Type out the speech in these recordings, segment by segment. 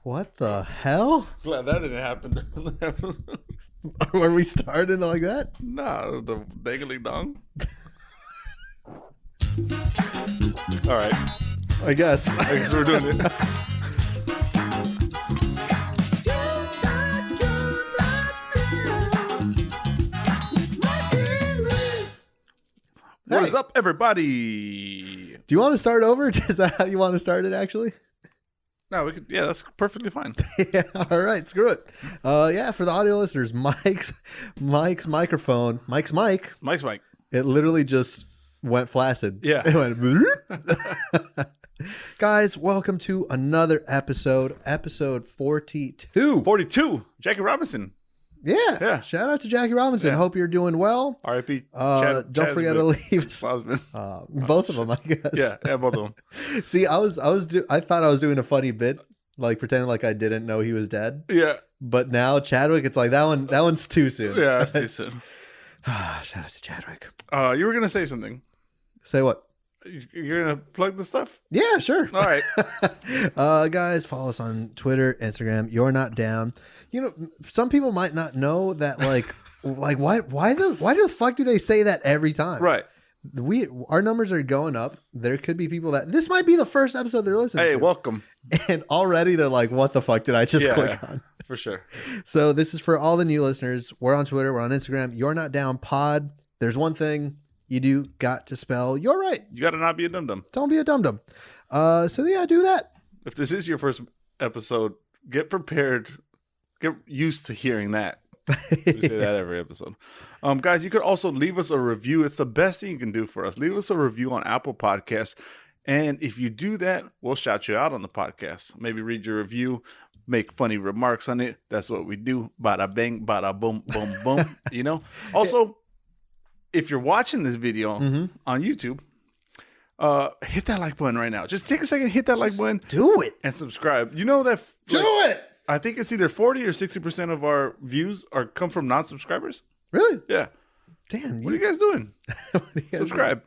What the hell? Glad that didn't happen. Were we starting like that? No, the dangling dong. All right. I guess. I guess we're doing it. What is up, everybody? Do you want to start over? Is that how you want to start it, actually? No, we could. Yeah, that's perfectly fine. Yeah, all right, screw it. Yeah, for the audio listeners, Mike's microphone, Mike's mic. It literally just went flaccid. Yeah. It went. Guys, welcome to another episode 42. 42. Jackie Robinson. Yeah. Shout out to Jackie Robinson. Yeah. Hope you're doing well. R.I.P. Don't forget to leave us. Both of them, I guess. Yeah, both of them. See, I thought I was doing a funny bit, like pretending like I didn't know he was dead. Yeah. But now Chadwick, it's like that one's too soon. Yeah, that's too soon. Shout out to Chadwick. You were gonna say something. Say what? You're gonna plug the stuff? Yeah, sure. All right. Guys, follow us on Twitter, Instagram. You're Not Down. You know, some people might not know that. Like why the fuck do they say that every time? Right. Our numbers are going up. There could be people that this might be the first episode they're listening to. Hey, welcome. And already they're like, "What the fuck did I just click on?" For sure. So this is for all the new listeners. We're on Twitter. We're on Instagram. You're Not Down Pod. There's one thing you do got to spell. You're right. You got to not be a dum-dum. Don't be a dum-dum. So yeah, do that. If this is your first episode, get prepared. Get used to hearing that. We say that every episode. Guys, you could also leave us a review. It's the best thing you can do for us. Leave us a review on Apple Podcasts. And if you do that, we'll shout you out on the podcast. Maybe read your review, make funny remarks on it. That's what we do. Bada bang, bada boom, boom, boom. You know? Also, if you're watching this video on YouTube, hit that like button right now. Just take a second, hit that like button. Do it. And subscribe. You know that... Do it! I think it's either 40 or 60% of our views come from non-subscribers. Really? Yeah. Damn. What are you guys doing? Subscribe.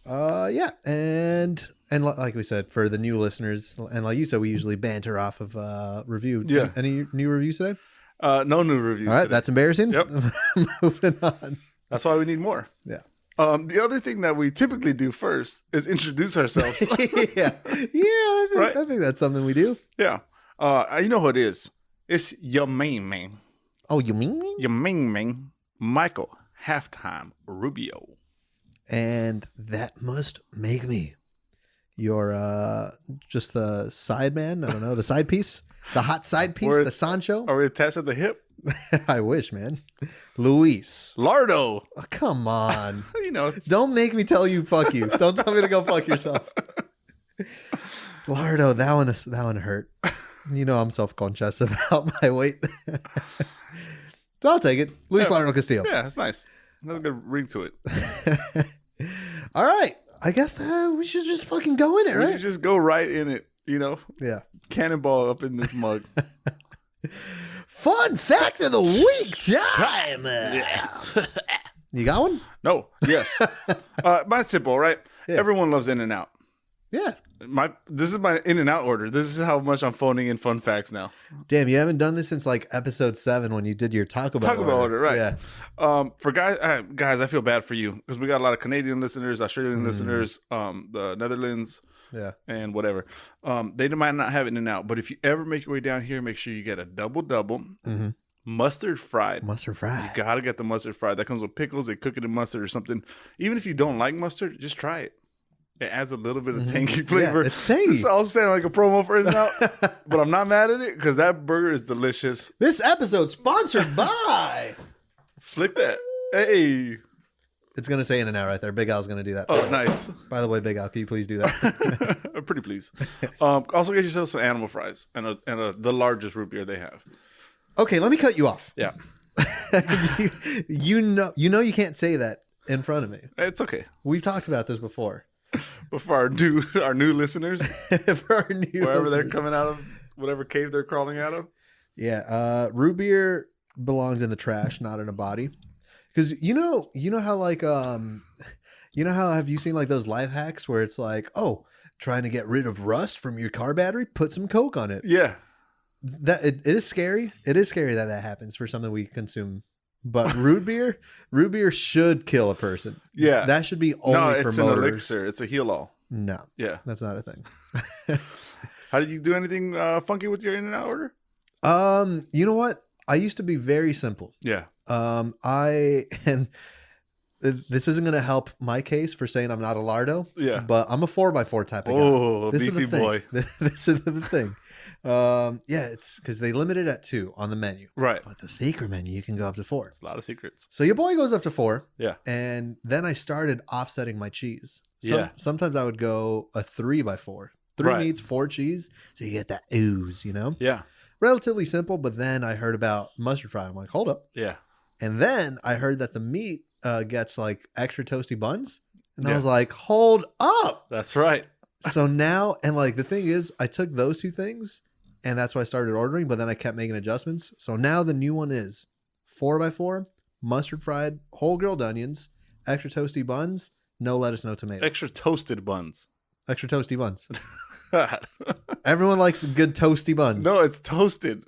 Yeah. And like we said, for the new listeners, and like you said, we usually banter off of review. Yeah. Any new reviews today? No new reviews. All right. Today. That's embarrassing. Yep. Moving on. That's why we need more. Yeah. The other thing that we typically do first is introduce ourselves. Yeah. I think that's something we do. Yeah. You know who it is. It's your main man. Oh, you mean me? Your main man, Michael Halftime Rubio. And that must make me your just the side man. I don't know, the side piece, the hot side piece, the Sancho. Are we attached at the hip? I wish, man. Luis Lardo. Oh, come on. You know, don't make me tell you fuck you. Don't tell me to go fuck yourself. Lardo, that one hurt. You know I'm self-conscious about my weight. So I'll take it. Luis Lardo Castillo. Yeah, it's nice. Another good ring to it. All right. I guess we should just fucking go in it, right? We should just go right in it, you know? Yeah. Cannonball up in this mug. Fun fact of the week time. Yeah. You got one? No. Yes. Mine's simple, right? Yeah. Everyone loves In-N-Out. Yeah. This is my In-N-Out order. This is how much I'm phoning in fun facts now. Damn, you haven't done this since like episode 7 when you did your Taco Bell order, right? Yeah. For guys, I feel bad for you because we got a lot of Canadian listeners, Australian listeners, the Netherlands, and whatever. They might not have In-N-Out, but if you ever make your way down here, make sure you get a double, mustard fried. Mustard fried. You gotta get the mustard fried. That comes with pickles. They cook it in mustard or something. Even if you don't like mustard, just try it. It adds a little bit of tangy flavor. Yeah, it's tangy. This is also sounding like a promo for In-N-Out, but I'm not mad at it because that burger is delicious. This episode sponsored by. Flick that. Hey. It's going to say In-N-Out right there. Big Al's going to do that. Oh, nice. By the way, Big Al, can you please do that? I'm pretty pleased. Also get yourself some animal fries and the largest root beer they have. Okay, let me cut you off. Yeah. you know you can't say that in front of me. It's okay. We've talked about this before. But for our new listeners, for our new wherever listeners. they're coming out of, whatever cave they're crawling out of. Yeah, root beer belongs in the trash, not in a body. Because you know how like you know how have you seen like those life hacks where it's like, oh, trying to get rid of rust from your car battery, put some Coke on it. Yeah. That it is scary. It is scary that happens for something we consume. But root beer should kill a person. Yeah. That should be only for it's motors. an elixir. It's a heal-all. No. Yeah. That's not a thing. How did you do anything funky with your In-N-Out order? You know what? I used to be very simple. Yeah. And this isn't going to help my case for saying I'm not a lardo. Yeah. But I'm a 4x4 type of guy. Oh, This beefy is the thing. boy. This is the thing. Yeah, it's because they limit it at 2 on the menu. Right. But the secret menu, you can go up to 4. A lot of secrets. So your boy goes up to 4. Yeah. And then I started offsetting my cheese. Yeah. Sometimes I would go a 3x4. 3 Right. meats, 4 cheese. So you get that ooze, you know? Yeah. Relatively simple, but then I heard about mustard fry. I'm like, hold up. Yeah. And then I heard that the meat gets like extra toasty buns. And I Yeah. was like, hold up. That's right. So now, and like the thing is, I took those 2 things and that's why I started ordering, but then I kept making adjustments. So now the new one is 4x4, mustard fried, whole grilled onions, extra toasty buns, no lettuce, no tomato. Extra toasted buns. Extra toasty buns. God. Everyone likes good toasty buns. No, it's toasted.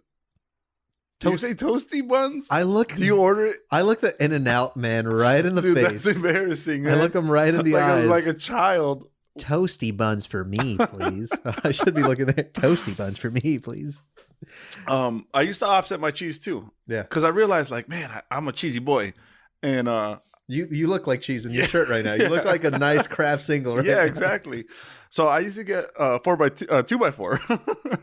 Do you Toast- say toasty buns? Do you order it? I look the In-N-Out man right in the Dude, face. that's embarrassing. I Man. look him right in the like eyes. like a child. Toasty buns for me, please. I should be looking there. Toasty buns for me, please. I used to offset my cheese too. Yeah. Because I realized, like, man, I'm a cheesy boy, and You look like cheese in your shirt right now. You look like a nice craft single. Right yeah, now. exactly. So I used to get 2x4.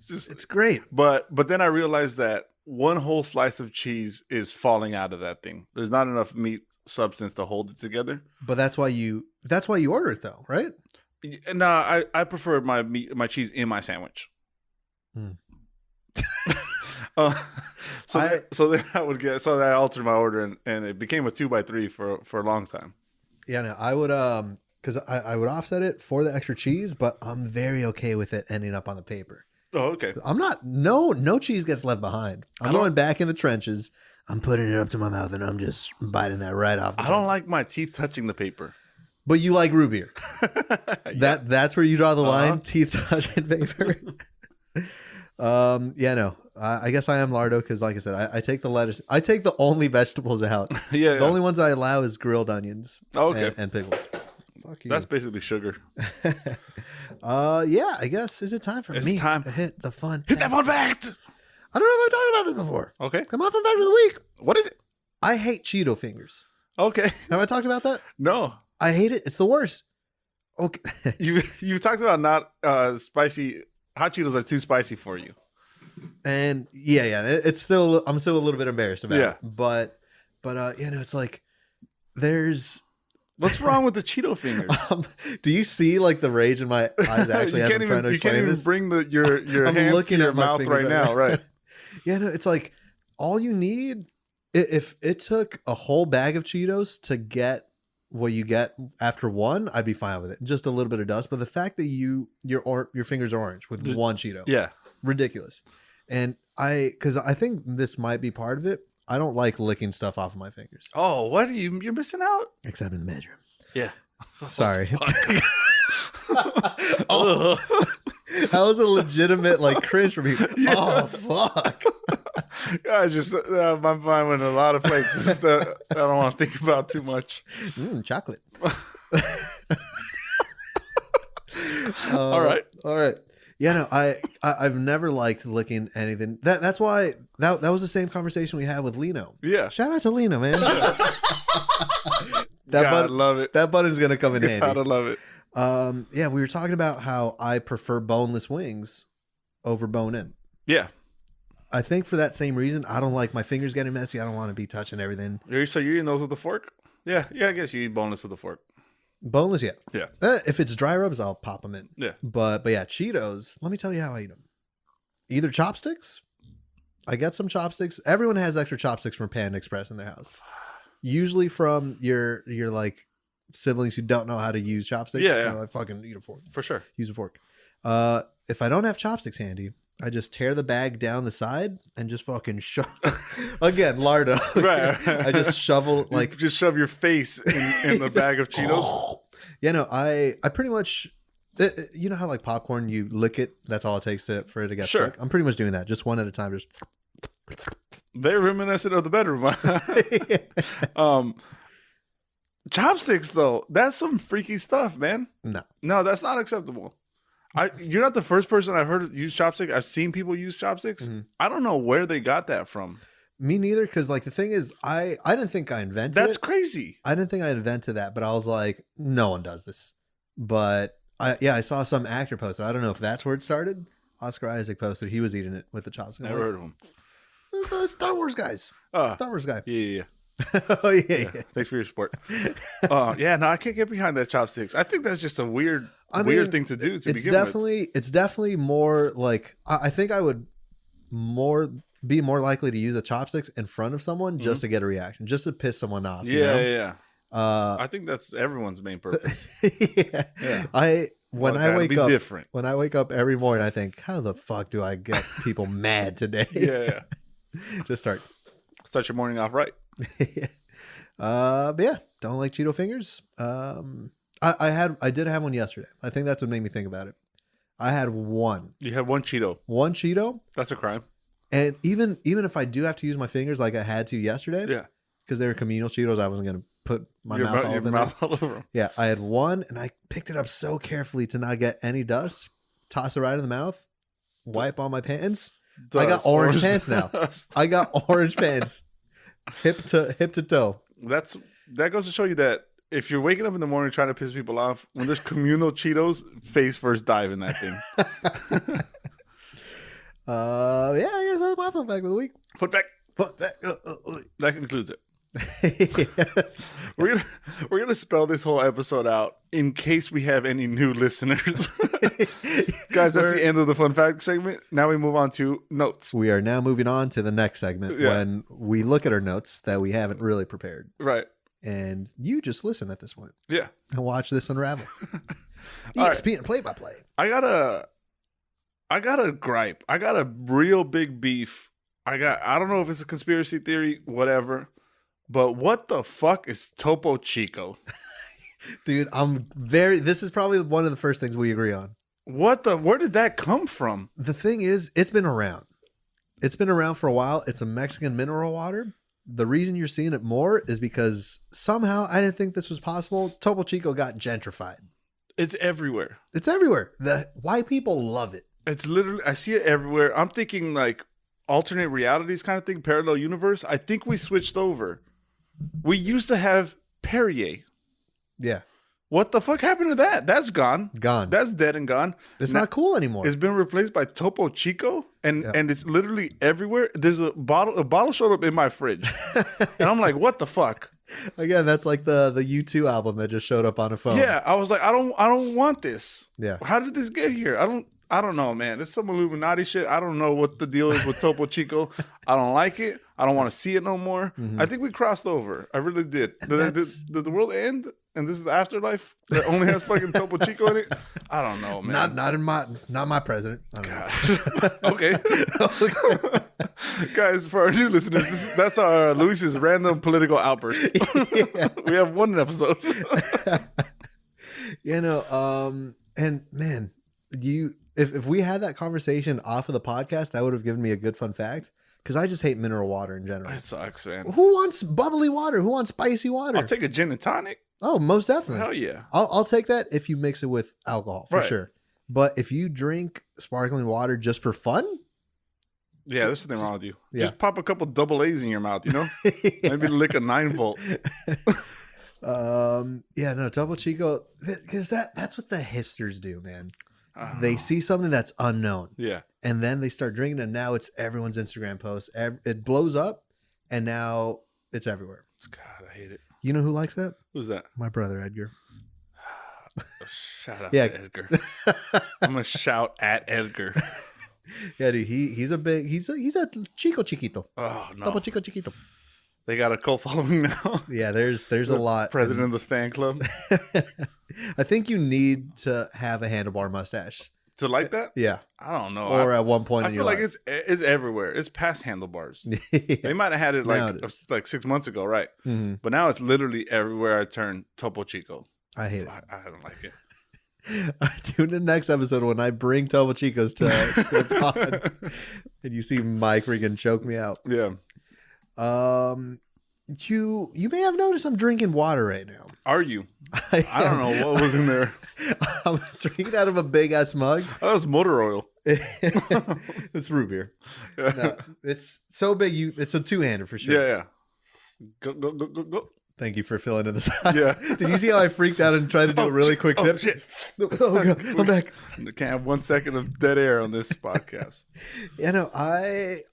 It's great. But then I realized that one whole slice of cheese is falling out of that thing. There's not enough meat substance to hold it together. But that's why you order it though, right? No, I prefer my cheese in my sandwich. Hmm. So then I would get, so I altered my order and it became a 2x3 for a long time. Yeah, no, I would because I would offset it for the extra cheese, but I'm very okay with it ending up on the paper. Oh, okay. I'm not no cheese gets left behind. I'm going back in the trenches. I'm putting it up to my mouth and I'm just biting that right off. I don't like my teeth touching the paper. But you like root beer. Yeah. That's where you draw the line. Teeth touching paper. Yeah, no. I guess I am lardo because, like I said, I take the lettuce. I take the only vegetables out. Yeah. The only ones I allow is grilled onions. Oh, okay. And pickles. Fuck you. That's basically sugar. Yeah. I guess is it time for It's me time. to hit the fun? Hit that fun fact. I don't know if I've talked about this before. Okay. Come on, fun fact of the week. What is it? I hate Cheeto fingers. Okay. Have I talked about that? No. I hate it. It's the worst. Okay. You've talked about not spicy. Hot Cheetos are too spicy for you. And yeah, it's still, I'm still a little bit embarrassed about it. But you know, it's like there's. What's wrong with the Cheeto fingers? Do you see like the rage in my eyes? Actually, as I'm trying to explain you can't even this. bring your I'm hands looking to your at my mouth fingers right now, right? Yeah, no, it's like all you need. If it took a whole bag of Cheetos to get what you get after one, I'd be fine with it. Just a little bit of dust, but the fact that your fingers are orange with one Cheeto, Yeah, ridiculous. And because I think this might be part of it. I don't like licking stuff off of my fingers. Oh, what are you're missing out? Except in the bedroom. Yeah. Sorry. Oh, that was a legitimate like cringe for me. Yeah. Oh fuck. I just my mind went a lot of places that I don't want to think about too much. Chocolate. All right. Yeah, no, I've never liked licking anything. That's why that was the same conversation we had with Lino. Yeah. Shout out to Lino, man. God, love it. That button's gonna come in handy. Gotta love it. Yeah, we were talking about how I prefer boneless wings over bone-in. Yeah. I think for that same reason, I don't like my fingers getting messy. I don't want to be touching everything. So you're eating those with a fork? Yeah. I guess you eat boneless with a fork. Boneless, yeah. Yeah. If it's dry rubs, I'll pop them in. Yeah. But yeah, Cheetos. Let me tell you how I eat them. Either chopsticks. I get some chopsticks. Everyone has extra chopsticks from Panda Express in their house. Usually from your like siblings who don't know how to use chopsticks. Yeah. They're like, fucking eat a fork. For sure. Use a fork. If I don't have chopsticks handy, I just tear the bag down the side and just fucking shove. Again, Lardo. Right. I just shovel like You just shove your face in the bag of Cheetos. Yeah, no, I pretty much You know how like popcorn, you lick it. That's all it takes for it to get Sure. stuck. I'm pretty much doing that, just one at a time. Just Very reminiscent of the bedroom. Chopsticks, though, that's some freaky stuff, man. No, that's not acceptable. You're not the first person I've heard use chopsticks. I've seen people use chopsticks. Mm-hmm. I don't know where they got that from. Me neither, because like the thing is, I didn't think I invented That's it. crazy. I didn't think I invented that, but I was like, no one does this. But I saw some actor post it. I don't know if that's where it started. Oscar Isaac posted he was eating it with the chopsticks. Never heard of them. The Star Wars guys. Star Wars guy. Yeah. Oh yeah. Thanks for your support. Yeah, no, I can't get behind that chopsticks. I think that's just a weird thing to do. It's definitely more like I think I would be more likely to use the chopsticks in front of someone just to get a reaction, just to piss someone off. Yeah. I think that's everyone's main purpose. Yeah. When I wake up every morning, I think, how the fuck do I get people mad today? Yeah. Just start your morning off right. But yeah, don't like Cheeto fingers. I did have one yesterday. I think that's what made me think about it. I had one. You had one Cheeto. One Cheeto. That's a crime. And even if I do have to use my fingers like I had to yesterday, because they were communal Cheetos, I wasn't gonna put my mouth all over them. Yeah, I had one, and I picked it up so carefully to not get any dust. Toss it right in the mouth. Wipe on my pants. I got orange pants now. I got orange pants, hip to toe. That goes to show you that if you're waking up in the morning trying to piss people off, when there's communal Cheetos, face first dive in that thing. Yeah, I guess that's my fun fact of the week. Put back. That concludes it. We're gonna spell this whole episode out in case we have any new listeners. Guys, that's the end of the fun fact segment. Now we move on to notes. We are now moving on to the next segment when we look at our notes that we haven't really prepared. Right. And you just listen at this point. Yeah. And watch this unravel. ESPN play-by-play. I got a gripe. I got a real big beef. I don't know if it's a conspiracy theory, whatever. But what the fuck is Topo Chico? Dude, this is probably one of the first things we agree on. Where did that come from? The thing is, it's been around. It's been around for a while. It's a Mexican mineral water. The reason you're seeing it more is because somehow I didn't think this was possible. Topo Chico got gentrified. It's everywhere. It's everywhere. The white people love it. It's literally, I see it everywhere. I'm thinking like alternate realities kind of thing, parallel universe. I think we switched over. We used to have Perrier. Yeah. What the fuck happened to that? That's gone. Gone. That's dead and gone. It's not cool anymore. It's been replaced by Topo Chico, and it's literally everywhere. There's a bottle showed up in my fridge, and I'm like, what the fuck? Again, that's like the U2 album that just showed up on a phone. Yeah, I was like, I don't want this. Yeah. How did this get here? I don't know, man. It's some Illuminati shit. I don't know what the deal is with Topo Chico. I don't like it. I don't want to see it no more. Mm-hmm. I think we crossed over. I really did. Did the world end? And this is the afterlife that only has fucking Topo Chico in it? I don't know, man. Not my president. I don't know. Okay. Guys, for our new listeners, that's our Luis's random political outburst. We have one episode. And man, if we had that conversation off of the podcast, that would have given me a good fun fact. Because I just hate mineral water in general. It sucks, man. Who wants bubbly water? Who wants spicy water? I'll take a gin and tonic. Oh, most definitely. Hell yeah. I'll take that if you mix it with alcohol, for sure. But if you drink sparkling water just for fun? Yeah, there's something wrong with you. Yeah. Just pop a couple double A's in your mouth, you know? Maybe lick a 9-volt. Topo Chico, because that's what the hipsters do, man. They see something that's unknown. Yeah. And then they start drinking, and now it's everyone's Instagram post. It blows up, and now it's everywhere. God, I hate it. You know who likes that? Who's that? My brother, Edgar. Shout out to Edgar. I'm going to shout at Edgar. Yeah, dude, he's a Chico Chiquito. Oh, no. Topo Chico Chiquito. They got a cult following now. Yeah, there's a lot. President of the fan club. I think you need to have a handlebar mustache. To like that? Yeah. I don't know. Or at one point in your life. I feel like it's everywhere. It's past handlebars. Yeah. They might have had it like 6 months ago, right? Mm-hmm. But now it's literally everywhere I turn Topo Chico. I hate it. I don't like it. Tune in next episode when I bring Topo Chicos to the pod and you see Mike freaking choke me out. Yeah. You may have noticed I'm drinking water right now. Are you? I don't know what was in there. I'm drinking out of a big ass mug. Oh, that was motor oil. It's root beer. Yeah. No, it's so big. It's a two-hander for sure. Yeah. Go. Thank you for filling in the side. Yeah. Did you see how I freaked out and tried to do a really quick sip? Shit. Oh God, I'm back. Can't have 1 second of dead air on this podcast. Yeah, no,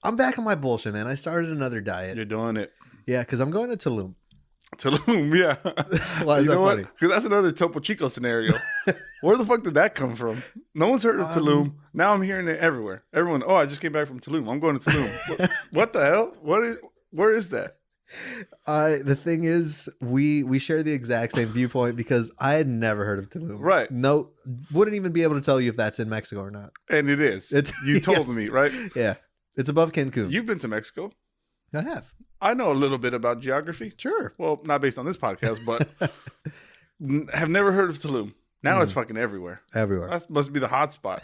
I'm back on my bullshit, man. I started another diet. You're doing it. Yeah, because I'm going to Tulum. Tulum, yeah. Why is that funny? Because that's another Topo Chico scenario. Where the fuck did that come from? No one's heard of Tulum. Now I'm hearing it everywhere. Everyone, I just came back from Tulum. I'm going to Tulum. What the hell? Where is that? The thing is, we share the exact same viewpoint because I had never heard of Tulum. Right. No, wouldn't even be able to tell you if that's in Mexico or not. And it is. You told me, right? Yeah. It's above Cancun. You've been to Mexico. I have. I know a little bit about geography. Sure. Well, not based on this podcast, but have never heard of Tulum. Now it's fucking everywhere. Everywhere. That must be the hot spot.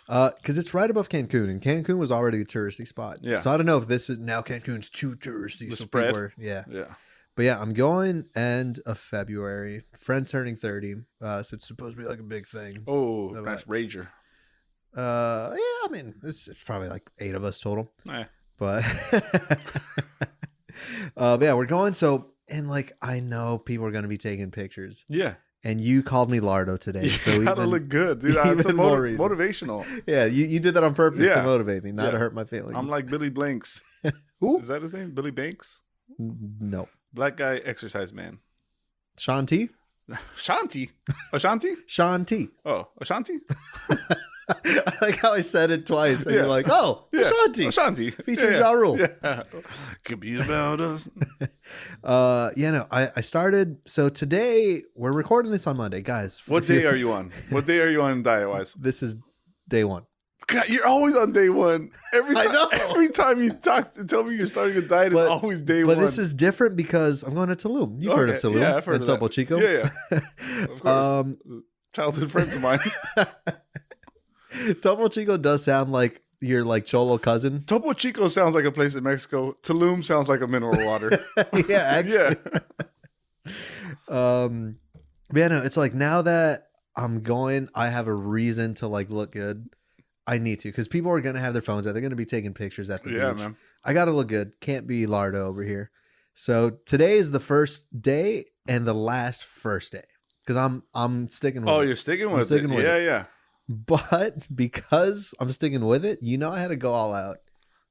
Because it's right above Cancun, and Cancun was already a touristy spot. Yeah. So I don't know if this is now Cancun's too touristy. The so spread. Yeah. But yeah, I'm going end of February. Friend's turning 30. So it's supposed to be like a big thing. Oh, nice rager. Yeah, I mean, it's probably like 8 of us total. But yeah, we're going. So, and like, I know people are going to be taking pictures. Yeah. And you called me Lardo today. So you gotta look good. Dude, that's motivational. Yeah, you did that on purpose to motivate me, not to hurt my feelings. I'm like Billy Blanks. Who? Is that his name? Billy Banks? No. Black guy exercise man. Shanti? Shanti? Ashanti? Shanti. Oh, Ashanti? I like how I said it twice. And you're like, oh, yeah. Ashanti. Ashanti. Featuring Ja Rule. Yeah. Could be about us. I started. So today, we're recording this on Monday. Guys. What day are you on? What day are you on diet-wise? This is day 1. God, you're always on day 1. Every time you tell me you're starting a diet, it's always day 1. But this is different because I'm going to Tulum. You've heard of Tulum. Yeah, I've heard of Topo Chico. Yeah. Of course. Childhood friends of mine. Topo Chico does sound like your like Cholo cousin. Topo Chico sounds like a place in Mexico. Tulum sounds like a mineral water. Yeah, actually. Yeah. Yeah, no, it's like now that I'm going, I have a reason to like look good. I need to, because people are gonna have their phones out. They're gonna be taking pictures at the beach. Man. I gotta look good. Can't be Lardo over here. So today is the first day and the last first day. Because I'm sticking with it. Oh, you're sticking with it. Yeah. But because I'm sticking with it, I had to go all out.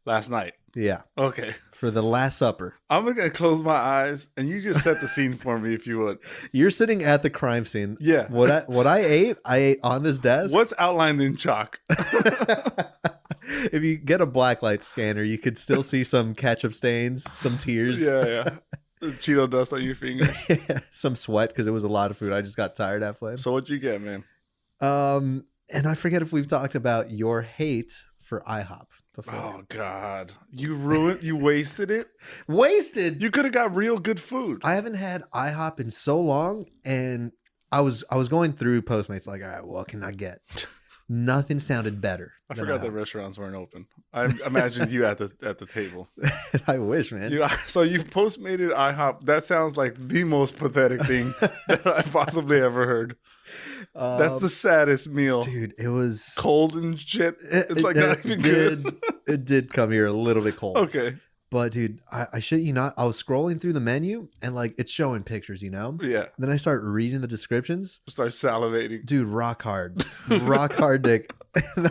Last night. Yeah. Okay. For the Last Supper. I'm going to close my eyes and you just set the scene for me if you would. You're sitting at the crime scene. Yeah. What I ate on this desk. What's outlined in chalk? If you get a blacklight scanner, you could still see some ketchup stains, some tears. Yeah. Cheeto dust on your fingers. Some sweat because it was a lot of food. I just got tired halfway. So what'd you get, man? And I forget if we've talked about your hate for IHOP before. Oh God, you wasted it. Wasted. You could have got real good food. I haven't had IHOP in so long, and I was going through Postmates like, all right, what can I get? Nothing sounded better. I forgot that restaurants weren't open. I imagined you at the table. I wish, man. So you postmated IHOP. That sounds like the most pathetic thing that I possibly ever heard. That's the saddest meal, dude. It was cold and shit. It's like not even good. It did come here a little bit cold. Okay. But dude, I shit you not, I was scrolling through the menu and like it's showing pictures, Yeah. Then I start reading the descriptions. Start salivating. Dude, rock hard dick.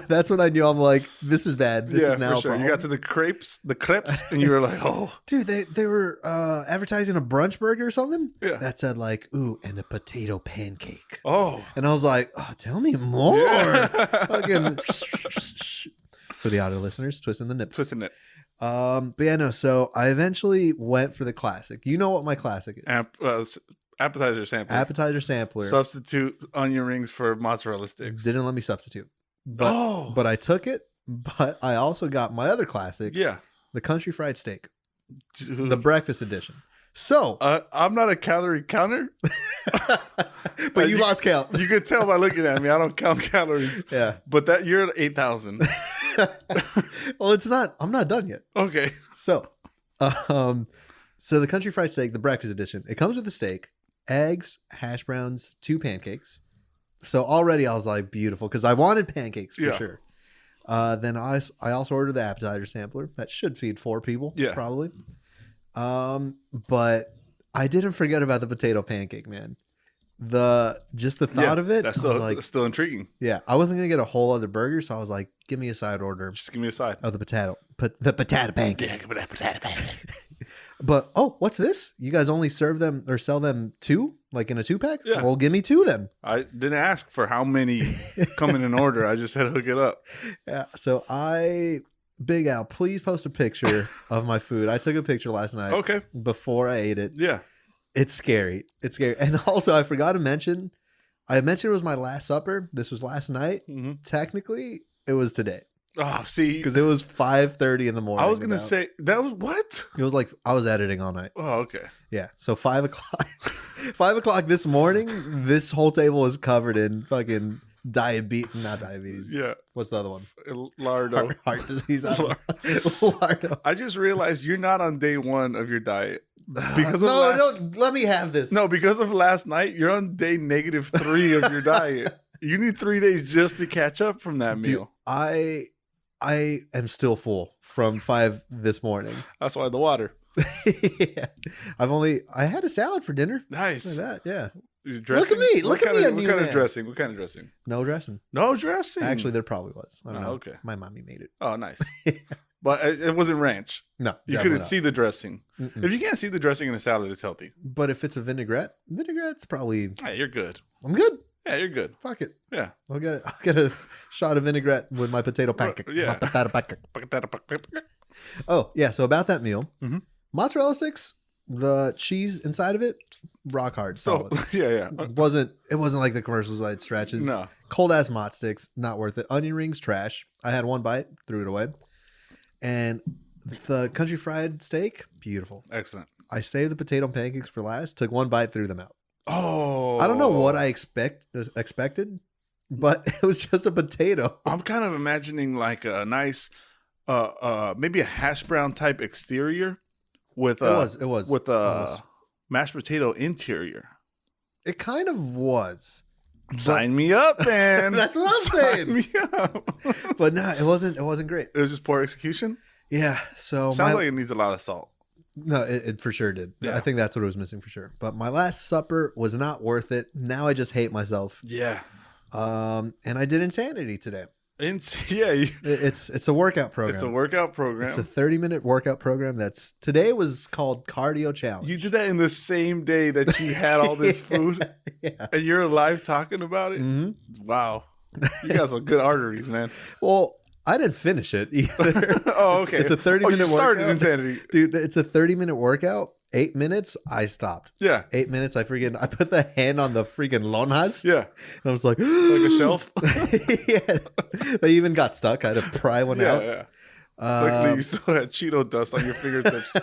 That's when I knew. I'm like, this is bad. This is now for sure. You got to the crepes, and you were like, oh. Dude, they were advertising a brunch burger or something. Yeah. That said like, ooh, and a potato pancake. Oh. And I was like, oh, tell me more. Yeah. Fucking for the audio listeners, twisting the nip. But yeah, no. So I eventually went for the classic. You know what my classic is? Appetizer sampler. Appetizer sampler. Substitute onion rings for mozzarella sticks. Didn't let me substitute. But I took it. But I also got my other classic. Yeah. The country fried steak. Dude. The breakfast edition. So, I'm not a calorie counter, but you lost count. You can tell by looking at me. I don't count calories. Yeah. But that you're at 8,000. Well, it's not. I'm not done yet. Okay. So, so the country fried steak, the breakfast edition, it comes with a steak, eggs, hash browns, 2 pancakes. So already I was like, beautiful, because I wanted pancakes for sure. Then I also ordered the appetizer sampler. That should feed 4 people, probably. But I didn't forget about the potato pancake, man. The thought of it, that's still intriguing. Yeah, I wasn't gonna get a whole other burger, so I was like, give me a side order. Just give me a side of the potato pancake. Yeah, give me that potato pancake. But what's this? You guys only serve them or sell them 2, like in a 2-pack? Yeah. Well, give me 2 then. I didn't ask for how many come in an order. I just said hook it up. Yeah. So Big Al, please post a picture of my food. I took a picture last night. Okay. Before I ate it. Yeah. It's scary. It's scary. And also, I forgot to mention, it was my last supper. This was last night. Mm-hmm. Technically, it was today. Oh, see. Because it was 5:30 in the morning. I was going to say, that was what? It was like, I was editing all night. Oh, okay. Yeah. So 5 o'clock. 5 o'clock this morning, this whole table was covered in fucking not diabetes. Yeah. What's the other one? Lardo. Heart disease. Lardo. I just realized you're not on day 1 of your diet. Because of let me have this. No, because of last night, you're on day -3 of your diet. You need 3 days just to catch up from that meal. Dude, I am still full from 5 this morning. That's why the water. Yeah. I had a salad for dinner. Nice. Like that, yeah. Dressing? Look at me. What kind of dressing? What kind of dressing? No dressing. No dressing. Actually, there probably was. I don't know. Okay. My mommy made it. Oh, nice. But it wasn't ranch. No. You couldn't see the dressing. Mm-mm. If you can't see the dressing in a salad, it's healthy. But if it's a vinaigrette's probably... Hey, you're good. I'm good. Yeah, you're good. Fuck it. Yeah. I'll get a shot of vinaigrette with my potato pancake. Yeah. My potato pancake. Oh, yeah. So about that meal, mozzarella sticks, the cheese inside of it, rock hard, solid. Yeah. It wasn't like the commercials like stretches. No. Cold ass mozz sticks, not worth it. Onion rings, trash. I had 1 bite, threw it away. And the country fried steak, beautiful. Excellent. I saved the potato pancakes for last, took 1 bite, threw them out. Oh. I don't know what I expected, but it was just a potato. I'm kind of imagining like a nice maybe a hash brown type exterior with it was with a mashed potato interior. It kind of was. Sign me up, man. That's what I'm saying. Sign me up. But no, it wasn't great. It was just poor execution. Yeah. So sounds like it needs a lot of salt. No, it for sure did. Yeah. I think that's what it was missing for sure. But my last supper was not worth it. Now I just hate myself. Yeah. And I did Insanity today. Yeah. It's a workout program. It's a workout program. It's a 30-minute workout program. Today was called Cardio Challenge. You did that in the same day that you had all this food? Yeah. And you're alive talking about it? Mm-hmm. Wow. You got some good arteries, man. Well, I didn't finish it either. Oh, okay. It's a 30-minute workout. Started Insanity. Dude, it's a 30-minute workout. 8 minutes, I stopped. Yeah. 8 minutes, I put the hand on the freaking lonjas. Yeah. And I was like... like a shelf? Yeah. They even got stuck. I had to pry one out. Yeah. Luckily, you still had Cheeto dust on your fingertips.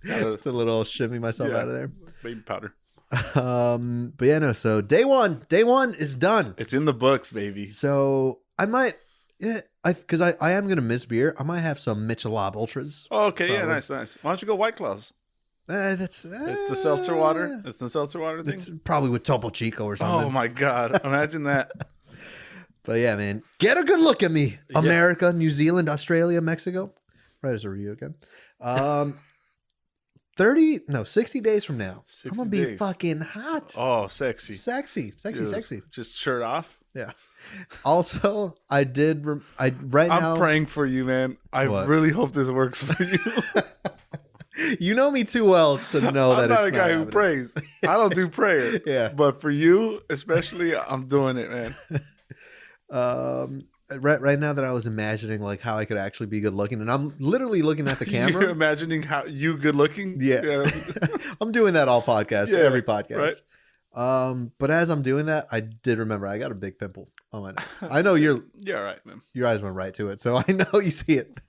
It's a little shimmy myself out of there. Baby powder. But yeah, no. So day one is done. It's in the books, baby. So I might... Yeah, because I am going to miss beer. I might have some Michelob Ultras. Oh, okay, probably. yeah, nice. Why don't you go White Claws? It's the seltzer water. It's the seltzer water thing. It's probably with Topo Chico or something. Oh my god, imagine that. But yeah, man, get a good look at me, America, New Zealand, Australia, Mexico. Right as a review again. 60 days from now, I'm gonna be fucking hot. Oh, sexy. Sexy. Just shirt off. Yeah. Also, I'm praying for you, man. I really hope this works for you. You know me too well to know that I'm not it's a guy who prays. I don't do prayer. Yeah. But for you, especially, I'm doing it, man. Right now that I was imagining like how I could actually be good looking, and I'm literally looking at the camera. You're imagining how you good looking? Yeah. I'm doing that all podcast, every podcast. Right? But as I'm doing that, I did remember I got a big pimple on my nose. I know you're all right, man. Your eyes went right to it, so I know you see it.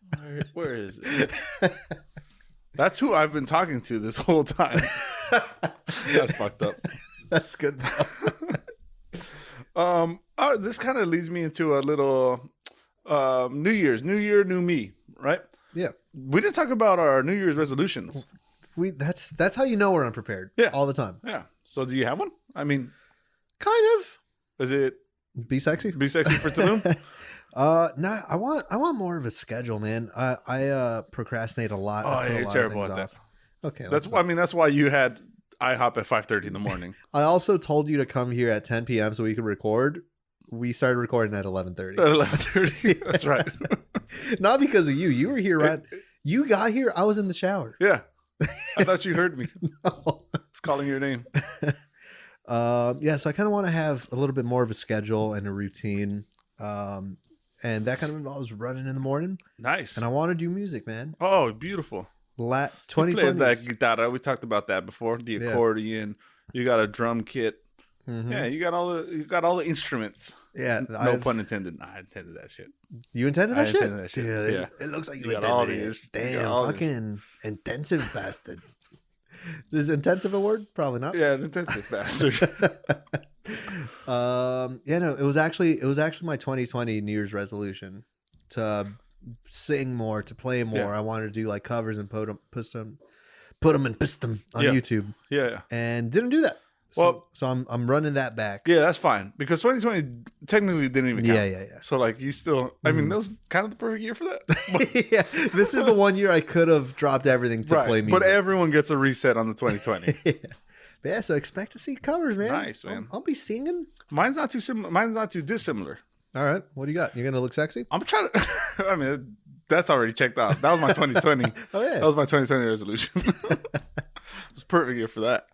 Where is it? That's who I've been talking to this whole time. That's fucked up. That's good. This kind of leads me into a little New Year's, New Year, new me, right? Yeah. We didn't talk about our New Year's resolutions. That's how you know we're unprepared. Yeah. All the time. Yeah. So do you have one? I mean, kind of. Is it Be sexy? be sexy for Tulum? No, I want more of a schedule, man. I procrastinate a lot. Oh, yeah, you're terrible at that. Okay. That's why. I mean, that's why you had IHOP at 5:30 in the morning. I also told you to come here at 10 p.m. so we could record. We started recording at 11:30. At 11:30. That's right. Not because of you. You were here right. You got here. I was in the shower. Yeah. I thought you heard me. No. It's calling your name. Yeah, so I kind of want to have a little bit more of a schedule and a routine. And that kind of involves running in the morning. Nice. And I want to do music, man. Oh, beautiful. 2020. That guitar. We talked about that before. The accordion. You got a drum kit. Mm-hmm. Yeah, you got all the instruments. Yeah, no pun intended. I intended that shit. You intended that shit? Intended that shit. Dude, yeah. It looks like you got intended all it. these. Damn, fucking intensive bastard. Is intensive a word? Probably not. Yeah, an intensive bastard. Yeah, no, it was actually my 2020 New Year's resolution to sing more, to play more. Yeah. I wanted to do like covers and put them on YouTube. Yeah. And didn't do that. So I'm running that back. Yeah, that's fine because 2020 technically didn't even count. Yeah. So like you still, I mean, that was kind of the perfect year for that. Yeah, this is the one year I could have dropped everything to play music. But everyone gets a reset on the 2020. Yeah, so expect to see covers, man. Nice, man. I'll be singing. Mine's not too similar. Mine's not too dissimilar. All right, what do you got? You're gonna look sexy? I'm trying to. I mean, that's already checked out. That was my 2020. Oh yeah, that was my 2020 resolution. It's perfect year for that.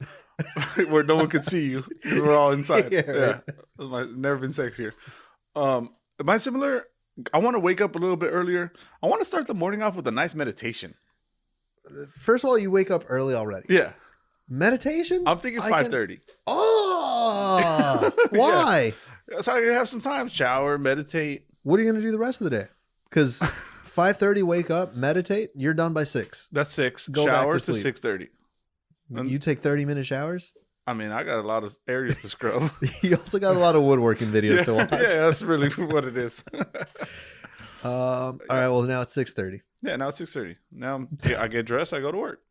Where no one could see you. We're all inside. Yeah. Never been sexier. Am I similar? I want to wake up a little bit earlier. I want to start the morning off with a nice meditation. First of all, you wake up early already. Yeah. Meditation? I'm thinking 5:30. Oh, why? Yeah. So I can have some time, shower, meditate. What are you going to do the rest of the day? Because 5:30, wake up, meditate. You're done by 6. That's 6. Go Showers back to 6:30. You take 30-minute showers? I mean, I got a lot of areas to scrub. You also got a lot of woodworking videos to watch. Yeah, that's really what it is. All right, well, now it's 6:30. Yeah, now it's 6:30. Now I get dressed, I go to work.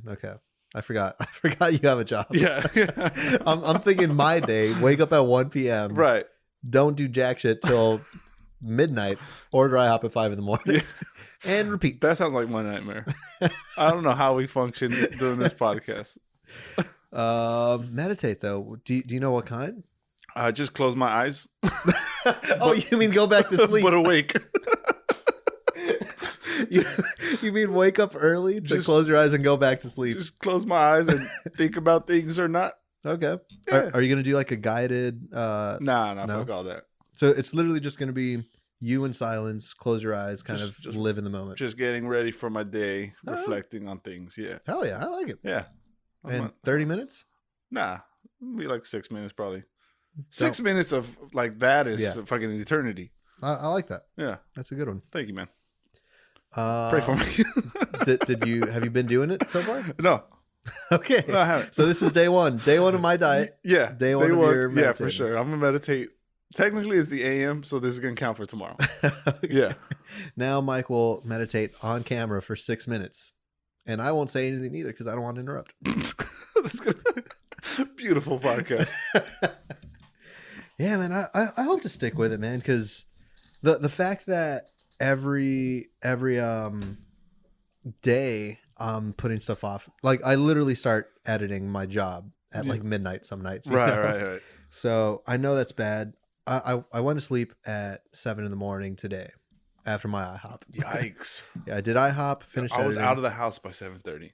Okay. I forgot you have a job. Yeah. I'm thinking my day, wake up at 1 p.m. Right. Don't do jack shit till midnight. Order IHOP at 5 in the morning. And repeat. That sounds like my nightmare. I don't know how we function doing this podcast. Meditate though. Do you know what kind? I just close my eyes. Oh, you mean go back to sleep? But awake. You mean wake up early to close your eyes and go back to sleep? Just close my eyes and think about things or not. Okay. Yeah. Are you gonna do like a guided? Nah, no? fuck all that. So it's literally just gonna be you in silence, close your eyes, kind of live in the moment. Just getting ready for my day, reflecting on things. Yeah. Hell yeah, I like it. Yeah. And 30 minutes? Nah, it'll be like 6 minutes probably. 6 minutes of like that is fucking eternity. I like that. Yeah. That's a good one. Thank you, man. Pray for me. Have you been doing it so far? No. Okay. No, I haven't. So this is day one. Day one of my diet. Yeah. Day one of your meditating. Yeah, for sure. I'm gonna meditate. Technically it's the AM, so this is gonna count for tomorrow. Okay. Yeah. Now Mike will meditate on camera for 6 minutes. And I won't say anything either because I don't want to interrupt. That's good. Beautiful podcast. Yeah, man. I hope to stick with it, man, because the fact that every day I'm putting stuff off. Like I literally start editing my job at like midnight some nights. Right. So I know that's bad. I went to sleep at 7 in the morning today after my IHOP. Yikes. Yeah, I did IHOP, finished I was editing. out of the house by 7:30.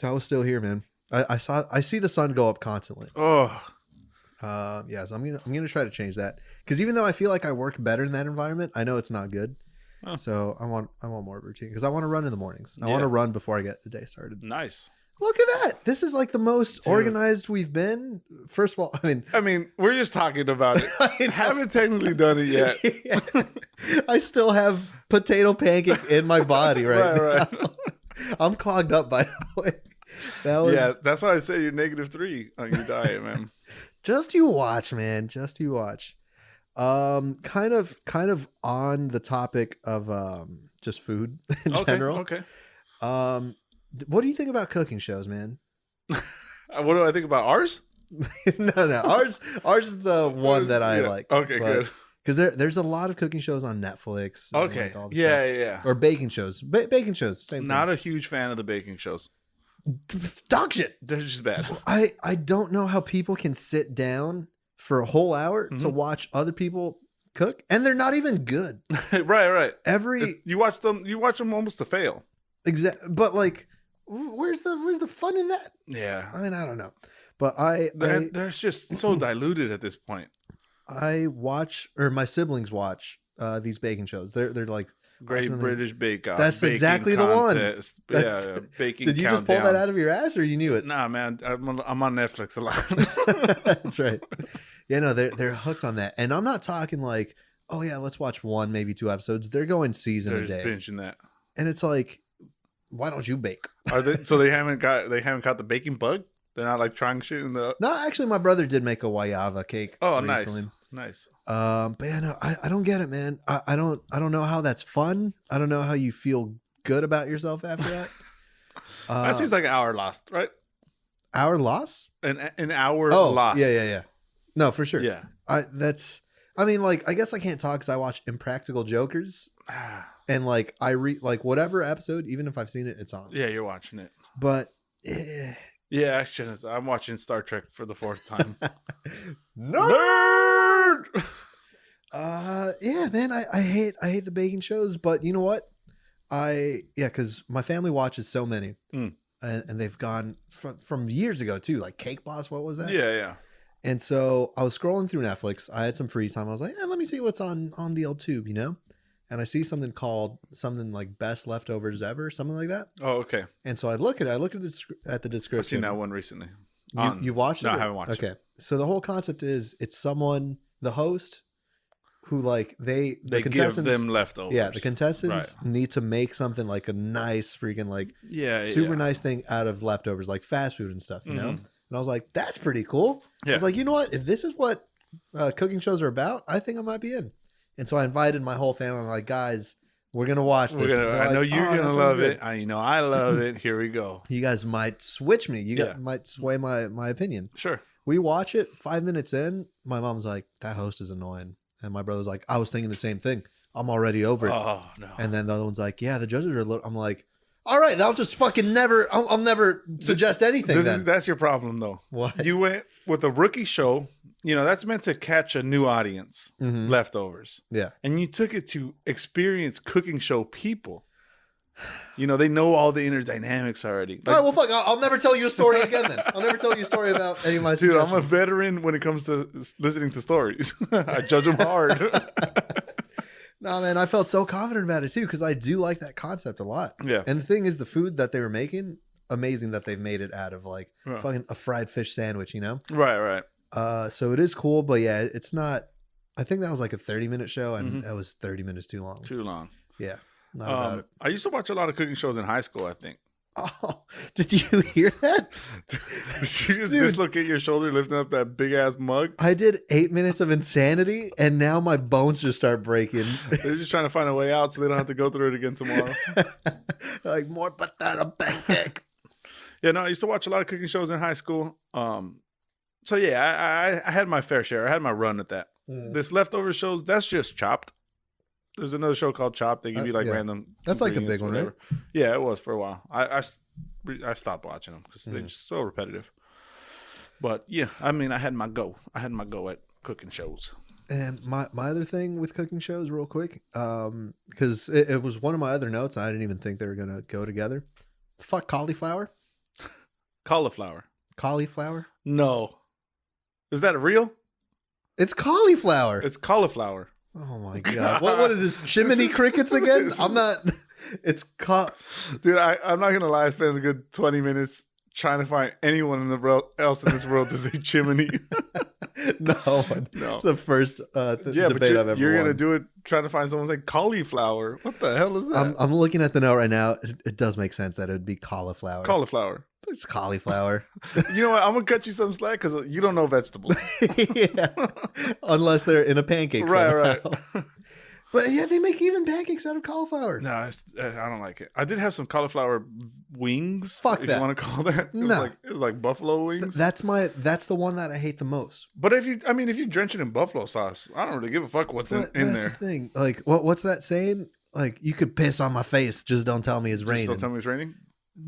I was still here, man. I see the sun go up constantly. Oh. Yeah, so I'm gonna try to change that. Because even though I feel like I work better in that environment, I know it's not good. Oh. So I want more routine because I want to run in the mornings. I want to run before I get the day started. Nice. Look at that. This is like the most organized we've been. First of all, I mean, we're just talking about it. I haven't technically done it yet. Yeah. I still have potato pancake in my body right now. I'm clogged up, by the way. That was Yeah, that's why I say you're -3 on your diet, man. just you watch, man. Just you watch. Kind of on the topic of just food in general. Okay. What do you think about cooking shows, man? What do I think about ours? No. Ours is the one that I like. Okay, good. Because there's a lot of cooking shows on Netflix. And Okay. like all the Yeah, stuff. yeah. Or baking shows. Baking shows. Same Not a huge fan of the baking shows. thing. Dog shit. They're just bad. I don't know how people can sit down for a whole hour to watch other people cook, and they're not even good. Right. Every You watch them almost to fail. but like, where's the fun in that? Yeah. I mean, I don't know, but They're just so diluted at this point. I watch, or my siblings watch these baking shows. They're like Great watching them. British Bake Off. That's baking exactly the one. contest. That's- Yeah, baking. Did you just pull countdown. that out of your ass, or you knew it? Nah, man, I'm on Netflix a lot. That's right. Yeah, no, they're hooked on that, and I'm not talking like, oh yeah, let's watch one, maybe 2 episodes. They're going season They're a just day, binging that. and it's like, why don't you bake? Are they? So they haven't caught the baking bug. They're not like trying shit in the. No, actually, my brother did make a guayaba cake. Oh, recently. nice. But yeah, no, I don't get it, man. I don't know how that's fun. I don't know how you feel good about yourself after that. That seems like an hour lost, right? Hour loss? An hour Oh, lost. yeah. No, for sure. Yeah. I mean, like, I guess I can't talk because I watch Impractical Jokers, and like I read like whatever episode, even if I've seen it, it's on. Yeah, you're watching it. But Yeah, actually, I'm watching Star Trek for the 4th time. Nerd! Nerd! Yeah, man, I hate the baking shows, but you know what? Because my family watches so many, and they've gone from years ago too, like Cake Boss. What was that? Yeah. And so I was scrolling through Netflix. I had some free time. I was like, let me see what's on the old tube, you know? And I see something like Best Leftovers Ever, something like that. Oh, okay. And so I look at the description. I've seen that one recently. You've watched it? No, I haven't watched it. Okay. So the whole concept is it's someone, the host, who like the They give contestants, them leftovers. yeah, the contestants need to make something like a nice freaking like super nice thing out of leftovers, like fast food and stuff, you know? And I was like, that's pretty cool. I was like, you know what? If this is what cooking shows are about, I think I might be in. And so I invited my whole family. I'm like, guys, we're going to watch this. I know you're going to love it. I love it. Here we go. You guys might switch me. You might sway my opinion. Sure. We watch it. 5 minutes in, my mom's like, that host is annoying. And my brother's like, I was thinking the same thing. I'm already over it. Oh, no. And then the other one's like, yeah, the judges are a little. I'm like, all right, I'll just fucking never, I'll never suggest anything then. That's your problem, though. What? You went with a rookie show. You know, that's meant to catch a new audience, leftovers. Yeah. And you took it to experience cooking show people. You know, they know all the inner dynamics already. All right, well, fuck, I'll never tell you a story again then. I'll never tell you a story about any of my Dude, suggestions. I'm a veteran when it comes to listening to stories. I judge them hard. No, man, I felt so confident about it too because I do like that concept a lot. Yeah. And the thing is, the food that they were making, amazing that they've made it out of like fucking a fried fish sandwich, you know? Right. So it is cool, but yeah, it's not. I think that was like a 30-minute show, and that was 30 minutes too long. Too long. Yeah, not about it. I used to watch a lot of cooking shows in high school, I think. Oh, did you hear that? Did you just dislocate your shoulder lifting up that big ass mug? I did 8 minutes of insanity, and now my bones just start breaking. They're just trying to find a way out so they don't have to go through it again tomorrow. Like more patata pancake. Yeah, no, I used to watch a lot of cooking shows in high school. So yeah, I had my fair share. I had my run at that. This leftover shows, that's just Chopped. There's another show called Chopped. They give you like random. That's like a big one, right? Yeah, it was for a while. I stopped watching them because they're just so repetitive. But yeah, I mean, I had my go. At cooking shows. And my other thing with cooking shows, real quick, because it was one of my other notes. And I didn't even think they were gonna go together. Fuck cauliflower. Cauliflower. Cauliflower. No, is that real? It's cauliflower. It's cauliflower. Oh my god! What is this? Chimney crickets again? I'm not. It's dude. I'm not gonna lie. I spent a good 20 minutes trying to find anyone in the else in this world to say chimney. No one. No. It's the first debate I've ever You're won. gonna do it trying to find someone like cauliflower. What the hell is that? I'm looking at the note right now. It does make sense that it would be cauliflower. Cauliflower. It's cauliflower. You know what? I'm gonna cut you some slack because you don't know vegetables. Yeah. Unless they're in a pancake. Right. But yeah, they make even pancakes out of cauliflower. No, I don't like it. I did have some cauliflower wings. Fuck if that. you want to call that. No. It was like buffalo wings. That's the one that I hate the most. But if you drench it in buffalo sauce, I don't really give a fuck what's in That's there. the thing. Like, what's that saying? Like, you could piss on my face, just don't tell me it's raining. Don't tell me it's raining.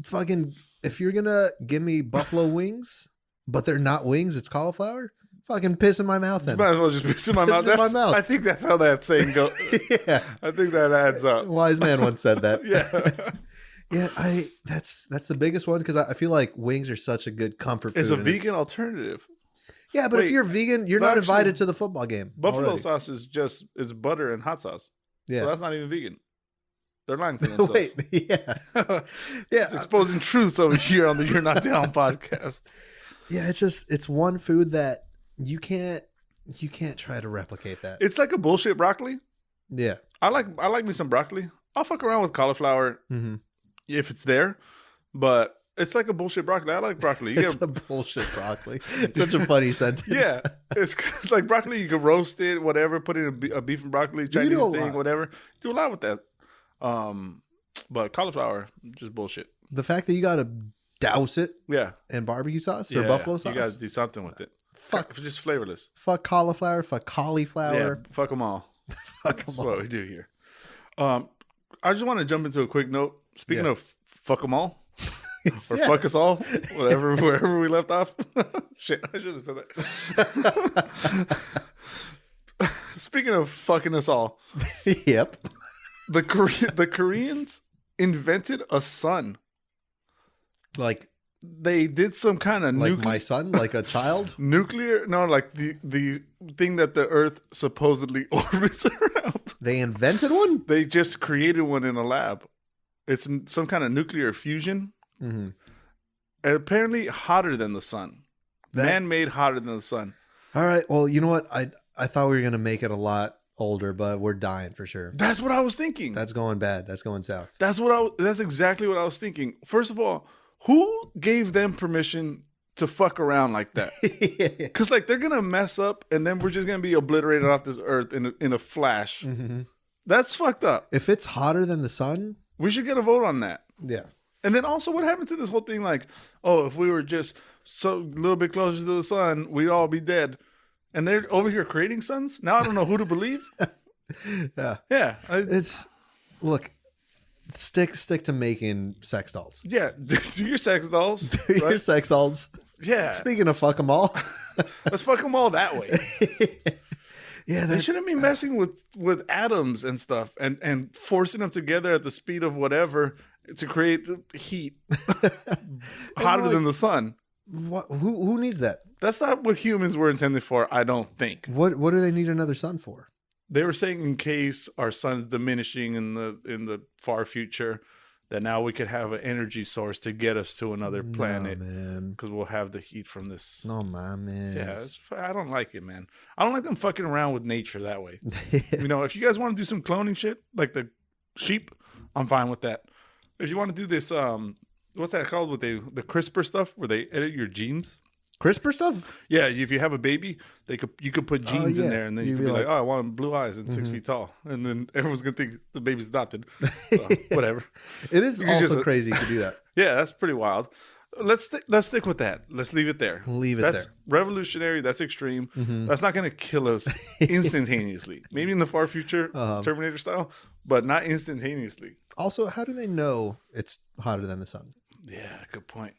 Fucking, if you're gonna give me buffalo wings, but they're not wings, it's cauliflower. Fucking piss in my mouth then. You might as well just piss in my mouth. Piss in my mouth. I think that's how that saying goes. Yeah. I think that adds up. Wise man once said that. Yeah. Yeah, that's the biggest one because I feel like wings are such a good comfort food. It's a vegan alternative. Yeah, but Wait, if you're vegan, you're no, not actually, invited to the football game. Buffalo already. sauce is butter and hot sauce. Yeah. So that's not even vegan. They're lying to themselves. Wait, yeah. It's exposing truths over here on the You're Not Down podcast. Yeah, it's one food that you can't try to replicate that. It's like a bullshit broccoli. Yeah. I like me some broccoli. I'll fuck around with cauliflower if it's there, but it's like a bullshit broccoli. I like broccoli. It's a bullshit broccoli. Such a funny sentence. Yeah, it's like broccoli. You can roast it, whatever. Put in a beef and broccoli Chinese do a thing, lot. whatever. Do a lot with that. But cauliflower, just bullshit. The fact that you got to douse it Yeah, in barbecue sauce or buffalo sauce. You got to do something with it. Fuck. Just flavorless. Fuck cauliflower. Fuck cauliflower. Yeah, fuck them all. Fuck That's 'em all. what we do here. I just want to jump into a quick note. Speaking of fuck them all, or Yeah. fuck us all, wherever we left off. Shit, I should have said that. Speaking of fucking us all, Yep. the Koreans invented a sun. Like They did some kind of my son, like a child. nuclear. No, like the thing that the Earth supposedly orbits around. They invented one. They just created one in a lab. It's some kind of nuclear fusion. Mm-hmm. Apparently hotter than the sun. Man-made hotter than the sun. All right. Well, you know what? I thought we were gonna make it a lot older, but we're dying for sure. That's what I was thinking. That's going bad. That's going south. That's exactly what I was thinking. First of all, who gave them permission to fuck around like that? Because like they're gonna mess up, and then we're just gonna be obliterated off this earth in a flash. Mm-hmm. That's fucked up. If it's hotter than the sun, We should get a vote on that. yeah. And then also, what happened to this whole thing? Like, oh, if we were just so a little bit closer to the sun, we'd all be dead. And they're over here creating suns. Now I don't know who to believe. Yeah. Yeah, Look, stick to making sex dolls. yeah. Do your sex dolls. Do your right? sex dolls. Yeah. Speaking of fuck them all. Let's fuck them all that way. Yeah, They that, shouldn't be messing with atoms and stuff and forcing them together at the speed of whatever to create heat hotter than the sun. who needs that? That's not what humans were intended for, I don't think. What do they need another sun for? They were saying in case our sun's diminishing in the far future, that now we could have an energy source to get us to another planet No, man. because we'll have the heat from this. No, my man. Yeah, I don't like it, man. I don't like them fucking around with nature that way. You know, if you guys want to do some cloning shit, like the sheep, I'm fine with that. If you want to do this, what's that called? With the CRISPR stuff, where they edit your genes. CRISPR stuff? Yeah, if you have a baby, you could put genes in yeah. there, and then you You'd could be be like, like- oh, I want blue eyes and 6 feet tall, and then everyone's gonna think the baby's adopted. So, whatever. It is You can also just- crazy to do that. Yeah, that's pretty wild. Let's stick with that. Let's leave it there. Leave it That's there. revolutionary. That's extreme. Mhm. That's not gonna kill us instantaneously. Maybe in the far future, Terminator style, but not instantaneously. Also, how do they know it's hotter than the sun? Yeah, good point.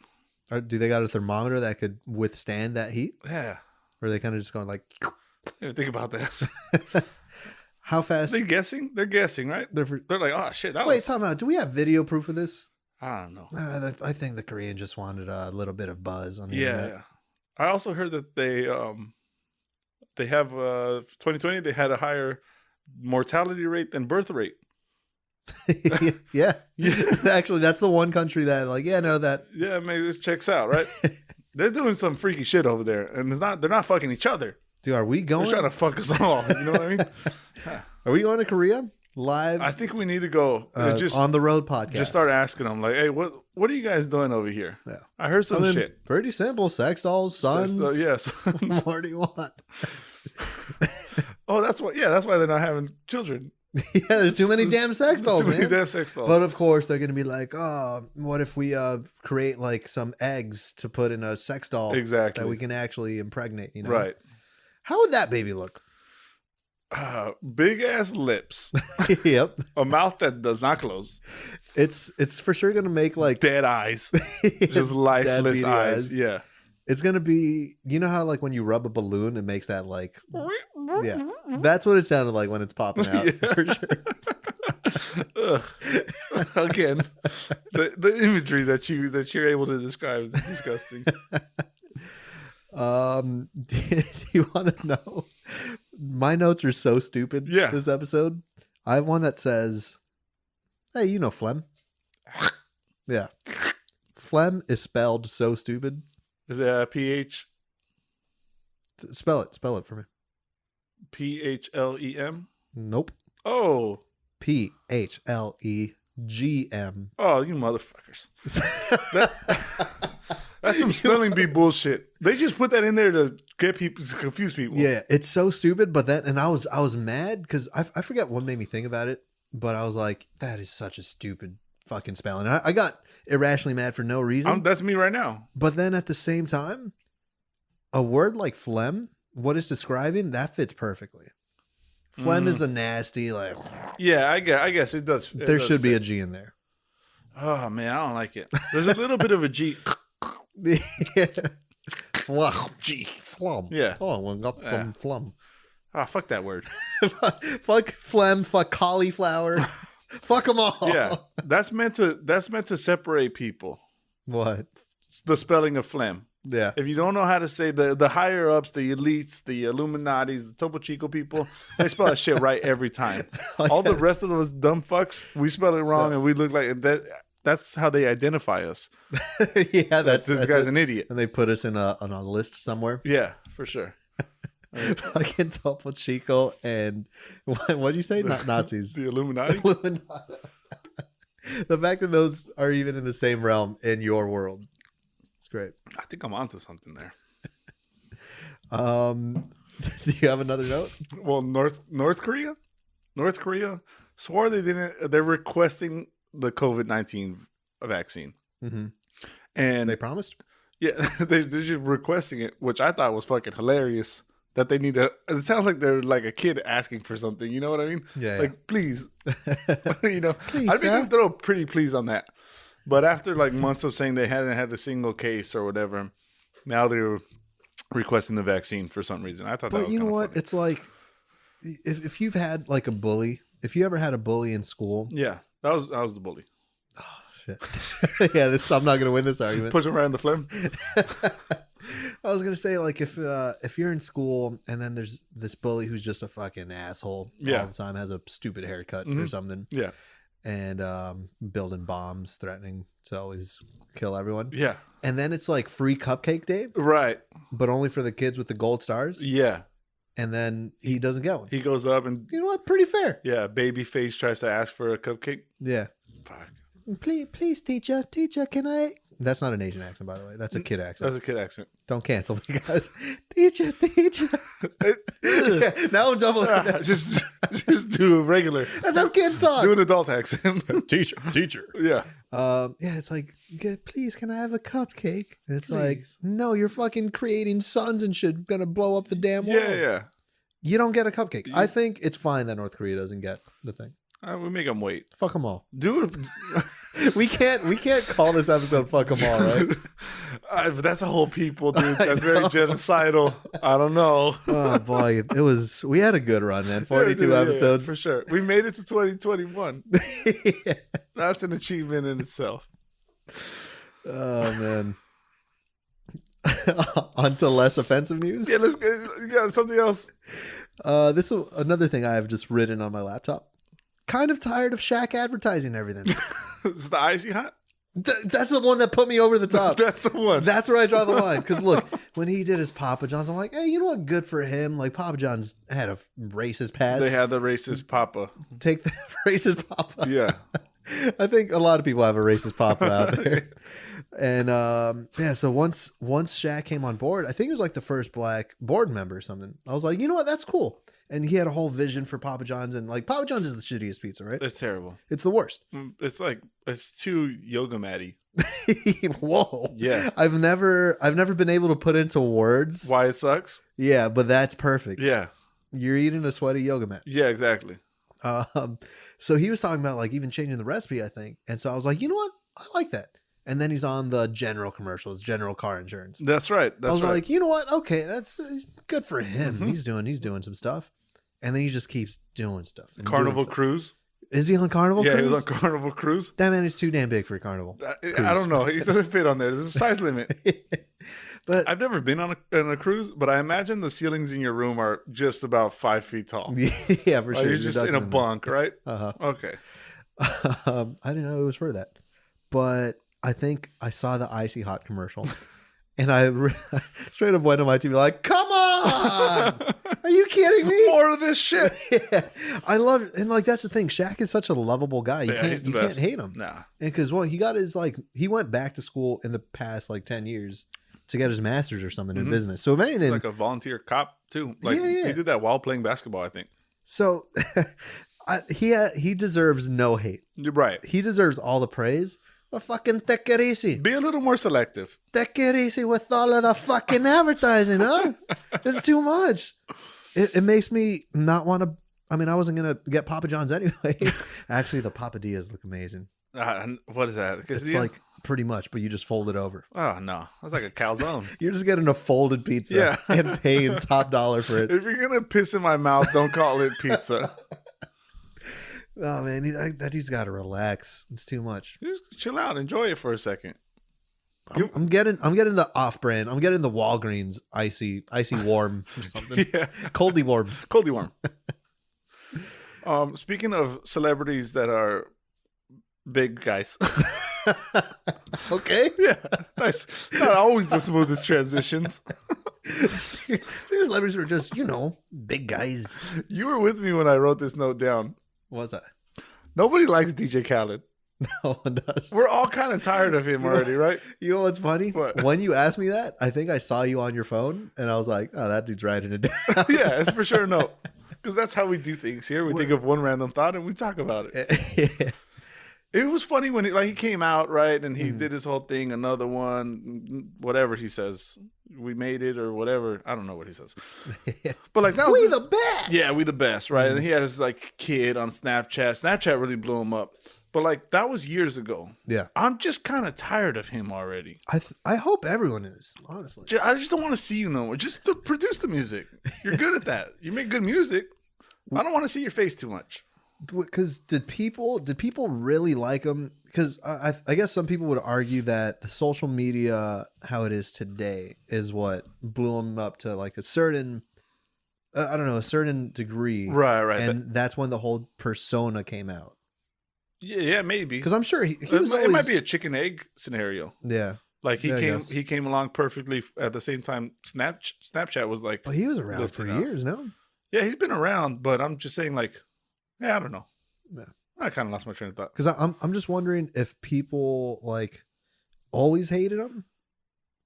Or do they got a thermometer that could withstand that heat? Yeah, Or are they kind of just going like, yeah, think about that. how fast? They're guessing, right? They're They're like, oh shit, that Wait, was. time out. Do we have video proof of this? I don't know. I think the Korean just wanted a little bit of buzz on the Yeah, internet. I also heard that they have 2020 they had a higher mortality rate than birth rate. Yeah. Actually, that's the one country that that Yeah, maybe this checks out, right? They're doing some freaky shit over there, and they're not fucking each other. Dude, are we They're going? trying to fuck us all. You know what I mean? Are we going to Korea live? I think we need to go just on the road podcast. Just start asking them, like, hey, what are you guys doing over here? Yeah. I heard some shit. Pretty simple. Sex dolls, sons. Yes. What more do you want? Oh, that's why. Yeah, that's why they're not having children. Yeah, there's too many damn sex dolls, Too many man. damn sex dolls. But of course, they're gonna be like, oh, what if we create like some eggs to put in a sex doll Exactly. that we can actually impregnate? You know, Right. How would that baby look? Big ass lips, Yep, a mouth that does not close, it's for sure gonna make like dead eyes, just lifeless eyes. Yeah. It's gonna be, you know how like when you rub a balloon, it makes that like, yeah, that's what it sounded like when it's popping out. Yeah. For sure. Again, the imagery that you're able to describe is disgusting. Do you want to know? My notes are so stupid. Yeah. This episode, I have one that says, "Hey, you know phlegm." Yeah, phlegm is spelled so stupid. Is it PH? Spell it for me. PHLEM? Nope. Oh. PHLEGM. Oh, you motherfuckers. That's some spelling bee bullshit. They just put that in there to get people, to confuse people. Yeah, it's so stupid. But then, and I was mad because I forget what made me think about it. But I was like, that is such a stupid fucking spelling. I got irrationally mad for no reason. That's me right now. But then at the same time, a word like phlegm, what it's describing, that fits perfectly. Phlegm is a nasty, like... Yeah, I guess it does. There should be a G in there. Oh, man, I don't like it. There's a little bit of a G. Phlegm. G. Phlegm. Yeah. Oh, well, got some phlegm. Ah, fuck that word. Fuck phlegm, fuck cauliflower. Fuck them all. Yeah, that's meant to separate people. What? The spelling of phlegm. Yeah. If you don't know how to say the higher ups, the elites, the Illuminatis, the Topo Chico people, they spell that shit right every time. All the rest of those dumb fucks, we spell it wrong, and we look like that. That's how they identify us. Yeah, this guy's an idiot, and they put us on a list somewhere. Yeah, for sure. Fucking Topo Chico and what'd you say? Not Nazis. The Illuminati. Illuminati. The fact that those are even in the same realm in your world, it's great. I think I'm onto something there. Do you have another note? Well, North Korea swore they didn't. They're requesting the COVID-19 vaccine, and They promised. Yeah, they're just requesting it, which I thought was fucking hilarious. That they need to. It sounds like they're like a kid asking for something. You know what I mean? Yeah. Like, please. You know, Please, I'd be sir. gonna throw a pretty please on that. But after like months of saying they hadn't had a single case or whatever, now they're requesting the vaccine for some reason. I thought that was But you know what? funny. It's like if you've had like a bully, if you ever had a bully in school. Yeah, that was the bully. Oh shit. Yeah, I'm not gonna win this argument. Push him right in the phlegm. I was gonna say, like, if you're in school and then there's this bully who's just a fucking asshole all the time, has a stupid haircut or something, Yeah, and building bombs, threatening to always kill everyone, yeah, and then it's like free cupcake day, right. but only for the kids with the gold stars, Yeah, and then he doesn't get one. he goes up and You know what? Pretty fair. baby face tries to ask for a cupcake. Yeah. Fuck. Please, teacher, can I? That's not an Asian accent, by the way. That's a kid accent. That's a kid accent. Don't cancel me, guys. Teacher. Yeah, now I'm doubling down. Just do a regular. That's how kids talk. Do an adult accent. Teacher. Yeah. Yeah, it's like, please, can I have a cupcake? And it's like, no, you're fucking creating suns and shit, gonna blow up the damn world. Yeah. You don't get a cupcake. I think it's fine that North Korea doesn't get the thing. We make them wait. Fuck them all. Do it. We can't call this episode "Fuck them all," right? But that's a whole people, dude. That's very genocidal. I don't know. Oh boy, we had a good run, man. 42 episodes for sure. We made it to 2021. Yeah. That's an achievement in itself. Oh man. On to less offensive news. Yeah, let's go. Yeah, something else. This is another thing I have just written on my laptop. Kind of tired of Shaq advertising everything. Is the icy hot? That's the one that put me over the top. That's the one. That's where I draw the line. Because look, when he did his Papa John's, I'm like, hey, you know what? Good for him. Like Papa John's had a racist past. They had the racist Papa. Take the racist Papa. Yeah. I think a lot of people have a racist Papa out there. And yeah, so once Shaq came on board, I think he was like the first black board member or something. I was like, you know what? That's cool. And he had a whole vision for Papa John's, and like Papa John's is the shittiest pizza, right? It's terrible. It's the worst. It's too yoga matty. Whoa. Yeah. I've never been able to put into words Why it sucks? Yeah, but that's perfect. Yeah. You're eating a sweaty yoga mat. Yeah, exactly. So he was talking about like even changing the recipe, I think. And so I was like, you know what? I like that. And then he's on the General commercials, General car insurance. That's right. I was like, you know what? Okay, that's good for him. Mm-hmm. He's doing some stuff. And then he just keeps doing stuff. Carnival doing stuff. Cruise. Is he on Carnival Yeah, Cruise? he was on Carnival Cruise. That man is too damn big for a Carnival. I don't know. He doesn't fit on there. There's a size limit. But I've never been on a cruise, but I imagine the ceilings in your room are just about 5 feet tall. yeah, for sure. You're just in a bunk, right? Uh-huh. Okay. I didn't know it was for that. But I think I saw the Icy Hot commercial. And I straight up went on my TV like, come on! Are you kidding me? More of this shit. Yeah. I love it. And like, that's the thing. Shaq is such a lovable guy. You can't hate him. Nah. Because, well, he got his, like, he went back to school in the past, like, 10 years to get his master's or something in business. So if anything. Like a volunteer cop, too. Like, he did that while playing basketball, I think. So he deserves no hate. You're right. He deserves all the praise. But fucking take it easy. Be a little more selective. Take it easy with all of the fucking advertising, huh? It's too much. It makes me not want to. I mean, I wasn't going to get Papa John's anyway. Actually, the Papadias look amazing. What is that? It's like pretty much, but you just fold it over. Oh, no. That's like a calzone. You're just getting a folded pizza and paying top dollar for it. If you're going to piss in my mouth, don't call it pizza. Oh, man. That dude's got to relax. It's too much. Just chill out. Enjoy it for a second. I'm getting the off-brand. I'm getting the Walgreens icy warm or something. Yeah. Coldy warm. Coldy warm. Speaking of celebrities that are big guys. Okay. Yeah. Nice. Not always the smoothest transitions. These celebrities are just, big guys. You were with me when I wrote this note down. What was that? Nobody likes DJ Khaled. No one does. We're all kind of tired of him already, right? You know what's funny? What? When you asked me that, I think I saw you on your phone, and I was like, "Oh, that dude's writing it down." Yeah, it's for sure no, because that's how we do things here. We think of one random thought and we talk about it. Yeah. It was funny when he came out, right, and he did his whole thing. Another one, whatever he says, we made it or whatever. I don't know what he says, but like that was the best. Yeah, we the best, right? And he had his like kid on Snapchat. Snapchat really blew him up. But like that was years ago. Yeah, I'm just kind of tired of him already. I hope everyone is, honestly. I just don't want to see you no more. Just to produce the music. You're good at that. You make good music. I don't want to see your face too much. Because did people really like him? Because I guess some people would argue that the social media, how it is today, is what blew him up to like a certain, I don't know, a certain degree. Right. And that's when the whole persona came out. Yeah, maybe. Because I'm sure he was always... It might be a chicken egg scenario. Yeah. Like he came along perfectly at the same time. Snapchat was like. Well, he was around for years, no? Yeah, he's been around, but I'm just saying, like, yeah, I don't know. Yeah. I kind of lost my train of thought. Because I'm just wondering if people like always hated him,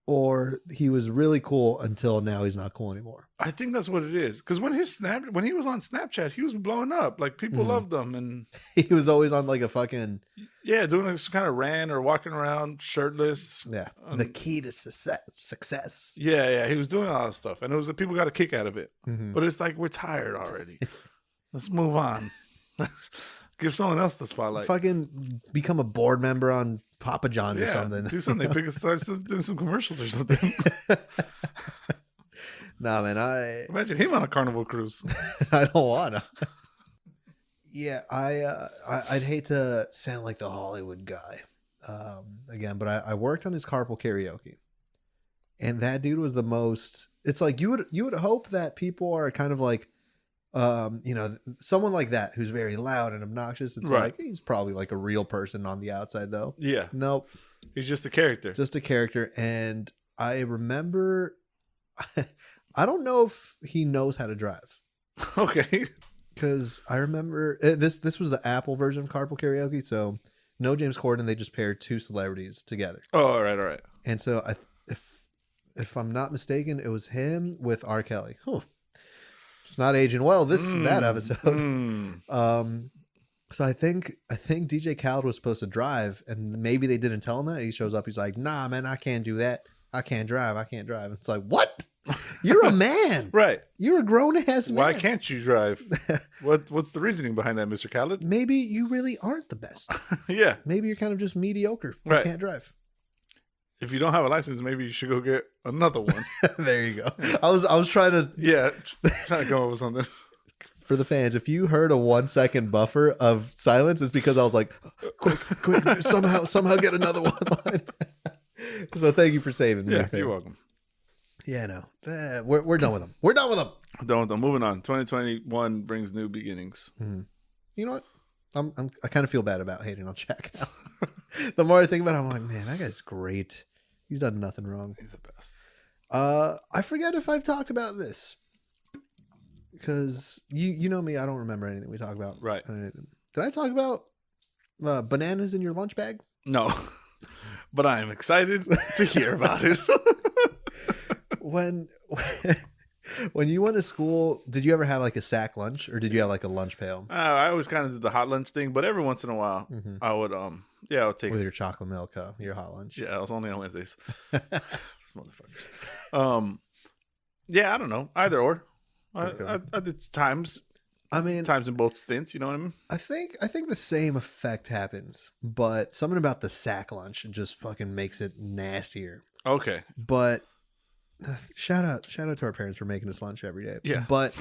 or he was really cool until now he's not cool anymore. I think that's what it is. Because when he was on Snapchat, he was blowing up. Like people loved him, and he was always on like a fucking doing like some kind of rant or walking around shirtless. Yeah, the key to success. Yeah, he was doing all that stuff, and it was the people got a kick out of it. Mm-hmm. But it's like we're tired already. Let's move on. Give someone else the spotlight. Fucking become a board member on Papa John's or something. Do something. Start doing some commercials or something. Nah, man. Imagine him on a Carnival cruise. I don't wanna. Yeah, I'd hate to sound like the Hollywood guy again, but I worked on his carpool karaoke, and that dude was the most. It's like you would hope that people are kind of like someone like that who's very loud and obnoxious. It's Right. like he's probably like a real person on the outside, though. Yeah. Nope, He's just a character. just a character. And I remember, I don't know if he knows how to drive. Okay. Because I remember this was the Apple version of carpool karaoke, so no James Corden. They just paired two celebrities together, Oh, all right. and so if I'm not mistaken, it was him with R. Kelly. It's not aging well. That episode. So I think DJ Khaled was supposed to drive, and maybe they didn't tell him that. He shows up. He's like, "Nah, man, I can't do that. I can't drive. It's like, what? You're a man, Right. You're a grown ass man. Why can't you drive? What's the reasoning behind that, Mr. Khaled? Maybe you really aren't the best. Yeah. Maybe you're kind of just mediocre. You Right. can't drive. If you don't have a license, maybe you should go get another one. There you go. I was trying to Yeah. Trying to come up with something. for the fans. If you heard a 1 second buffer of silence, it's because I was like, quick, somehow get another one line. So thank you for saving me. Yeah, there. you're welcome. Yeah, no, we're done with them. We're done with them. Done with them. Moving on. 2021 brings new beginnings. You know what? I kind of feel bad about hating on Shaq now. The more I think about it, I'm like, man, that guy's great. He's done nothing wrong. He's the best. I forget if I've talked about this because you know me. I don't remember anything we talk about. Right. Did I talk about bananas in your lunch bag? No. But I am excited to hear about it. When you went to school, did you ever have like a sack lunch, or did you have like a lunch pail I always kind of did the hot lunch thing, but every once in a while, I would I would take with your chocolate milk, your hot lunch? Yeah, I was only on Wednesdays. These motherfuckers. Yeah, I don't know. Either or. Okay. I did times. I mean, Times in both stints. You know what I mean? I think the same effect happens, but something about the sack lunch just fucking makes it nastier. Okay. But shout out to our parents for making us lunch every day. Yeah. But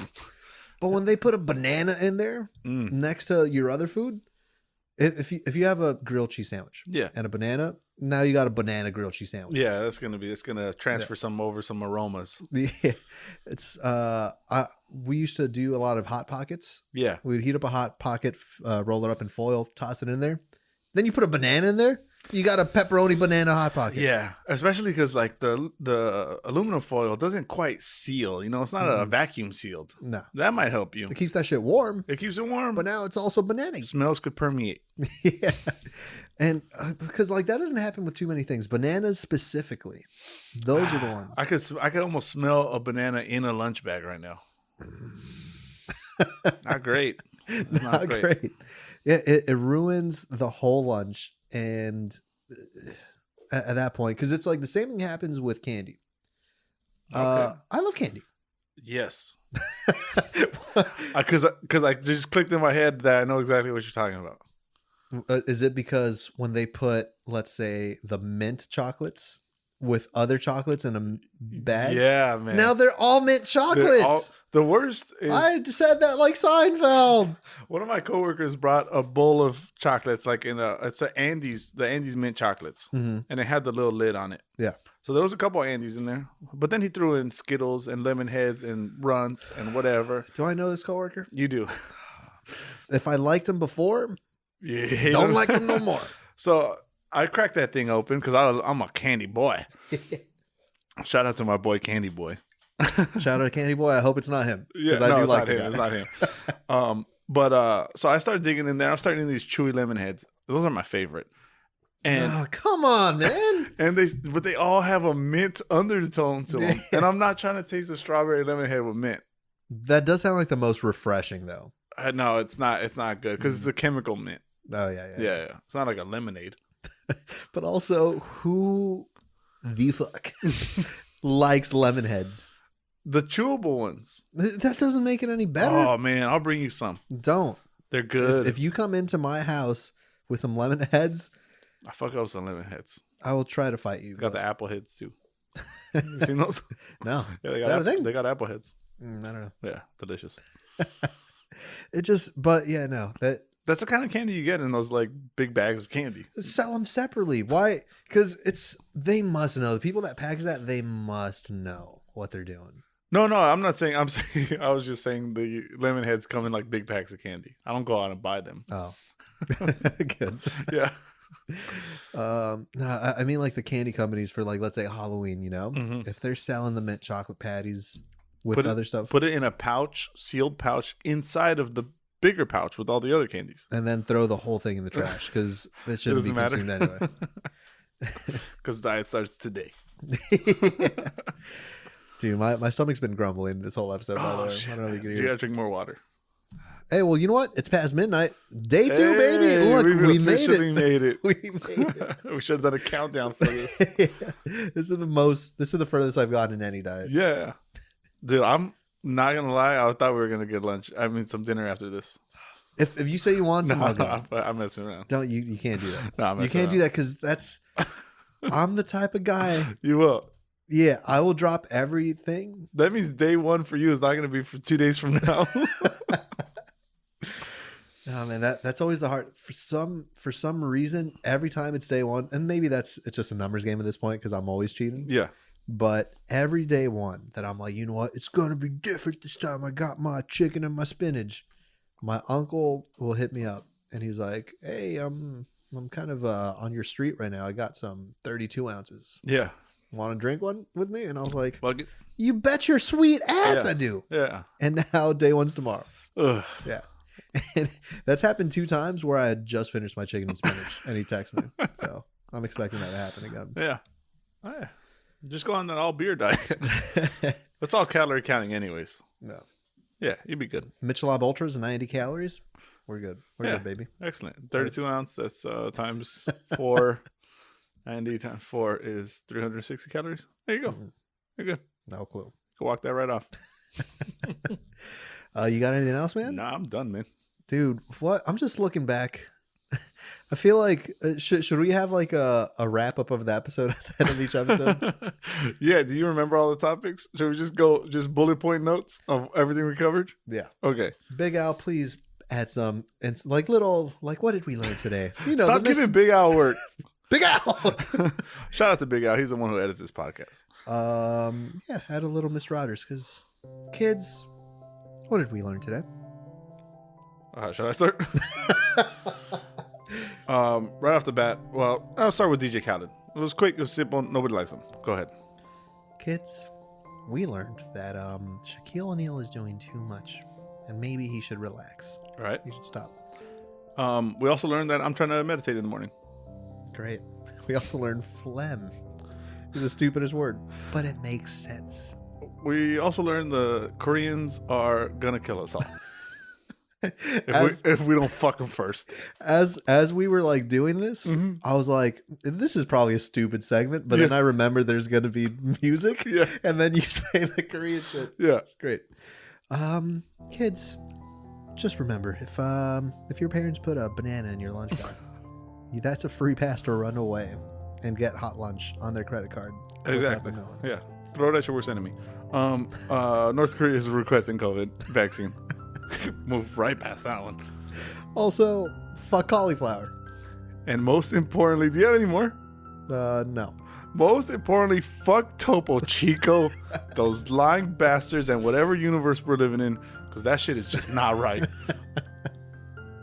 when they put a banana in there next to your other food, if you have a grilled cheese sandwich, Yeah. and a banana, now you got a banana grilled cheese sandwich. Yeah, it's gonna transfer some aromas. It's we used to do a lot of hot pockets. Yeah. We'd heat up a hot pocket, roll it up in foil, toss it in there. Then you put a banana in there. You got a pepperoni banana hot pocket. Yeah, especially because like the aluminum foil doesn't quite seal. You know, it's not a vacuum sealed. No, That might help you. it keeps that shit warm. It keeps it warm, But now it's also banana. smells could permeate. Yeah, and because like that doesn't happen with too many things. Bananas specifically, those are the ones. I could almost smell a banana in a lunch bag right now. Not great. It's not great. Yeah, it ruins the whole lunch. And at that point, because it's like the same thing happens with candy. Okay. I love candy. Yes. Because I just clicked in my head that I know exactly what you're talking about. Is it because when they put, let's say, the mint chocolates with other chocolates in a bag? Yeah, man. Now they're all mint chocolates. The worst is I said that like Seinfeld. one of my coworkers brought a bowl of chocolates, like it's the Andes mint chocolates, and it had the little lid on it. Yeah. So there was a couple of Andes in there, but then he threw in Skittles and lemon heads and runts and whatever. Do I know this coworker? You do. If I liked him before, Yeah. don't like him no more. So I cracked that thing open because I'm a candy boy. Shout out to my boy Candy Boy. Shout out to Candy Boy. I hope it's not him. Yeah, I do it's like not the him. guy. It's not him. But so I started digging in there. I'm starting these chewy lemon heads. Those are my favorite. And Oh, come on, man. but they all have a mint undertone to them. And I'm not trying to taste the strawberry lemon head with mint. That does sound like the most refreshing, though. No, it's not. It's not good because it's a chemical mint. Oh, yeah. Yeah. It's not like a lemonade. But also, who the fuck likes lemon heads? The chewable ones. That doesn't make it any better. Oh man, I'll bring you some. Don't. They're good. If you come into my house with some lemon heads, I fuck up some lemon heads. I will try to fight you. Got the apple heads too. You seen those? No. Yeah, they Is that a thing? they got apple heads. I don't know. Yeah, delicious. But yeah, no. That's the kind of candy you get in those like big bags of candy. Sell them separately. Why? Because they must know. The people that package that, they must know what they're doing. No, I'm not saying. I'm saying. I was just saying the lemon heads come in like big packs of candy. I don't go out and buy them. Oh, good. Yeah. No, I mean like the candy companies for like, let's say Halloween, you know, Mhm. if they're selling the mint chocolate patties with Put it- other stuff, Put it in a pouch, sealed pouch, inside of the bigger pouch with all the other candies. and then throw the whole thing in the trash because it shouldn't be doesn't matter. consumed anyway. Because diet starts today. Yeah. Dude, my stomach's been grumbling this whole episode, by the way. Shit, I don't know if you man. can You hear gotta it. drink more water. Hey, well, you know what? It's past midnight. Day 2, baby. Hey, Look, we made officially it. made it. We made it. We should have done a countdown for this. This is the furthest I've gotten in any diet. Yeah. Dude, I'm not gonna lie. I thought we were gonna get lunch. I mean, some dinner after this. If you say you want some, No, I'll go. I'm messing around. Don't you can't do that. No, I'm You messing can't do around. that because that's I'm the type of guy. You will. Yeah, I will drop everything. That means day 1 for you is not going to be for 2 days from now. No, man, that's always the hard for some reason. Every time it's day 1, and maybe it's just a numbers game at this point because I'm always cheating. Yeah. But every day 1 that I'm like, you know what, it's gonna be different this time. I got my chicken and my spinach. My uncle will hit me up and he's like, "Hey, I'm kind of on your street right now. I got some 32 ounces. Yeah. Want to drink one with me?" And I was like, Bug it. "You bet your sweet ass Yeah. I do." Yeah. And now day 1's tomorrow. Ugh. Yeah. And that's happened 2 times where I had just finished my chicken and spinach and he texted me. So I'm expecting that to happen again. Yeah. Oh, yeah. Just go on that all beer diet. That's all calorie counting, anyways. No. Yeah, you'd be good. Michelob Ultras, 90 calories. We're good. We're Yeah. good, baby. Excellent. 32 ounce. That's times 4. 90 times 4 is 360 calories. There you go. Mhm. You're good. No clue. Go walk that right off. You got anything else, man? Nah, I'm done, man. Dude, what? I'm just looking back. I feel like should we have like a wrap up of the episode at the end of each episode? Yeah. Do you remember all the topics? Should we just go bullet point notes of everything we covered? Yeah. Okay. Big Al, please add some and like little like what did we learn today? You know, Stop giving Big Al work. Big Al. Shout out to Big Al. He's the one who edits this podcast. Yeah, add a little Miss Rogers because kids, what did we learn today? Should I start? Right off the bat, well, I'll start with DJ Khaled. It was quick, it was simple, nobody likes him. Go ahead. Kids, we learned that Shaquille O'Neal is doing too much and maybe he should relax. All right. He should stop. We also learned that I'm trying to meditate in the morning. Great. We also learned phlegm is the stupidest word, but it makes sense. We also learned the Koreans are gonna kill us all As, if we don't fuck them first. as we were like doing this, Mhm. I was like, this is probably a stupid segment, but then I remember there's going to be music, Yeah. and then you say the Korean shit. Yeah. It's great. Kids, just remember if your parents put a banana in your lunch bag, that's a free pass to run away and get hot lunch on their credit card. without Exactly. them knowing. Yeah. Throw it at your worst enemy. North Korea is requesting COVID vaccine. Move right past that one. Also, fuck cauliflower. And most importantly, do you have any more? No. Most importantly, fuck Topo Chico, those lying bastards, and whatever universe we're living in, because that shit is just not right.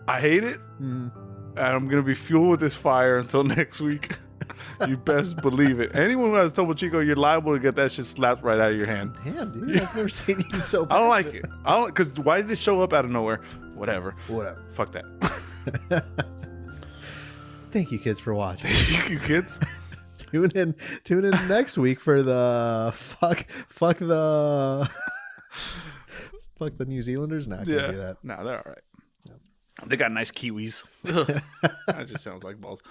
I hate it, Mm. and I'm gonna be fueled with this fire until next week. You best believe it. Anyone who has Topo Chico, you're liable to get that shit slapped right out of your hand. Damn, dude, I've never seen you so I don't like it. I don't, because why did it show up out of nowhere? Whatever. Whatever. Fuck that. Thank you, kids, for watching. You kids. Tune in next week for the fuck the fuck the New Zealanders. Not gonna do Yeah. that. No, they're all right. They got nice kiwis. That just sounds like balls.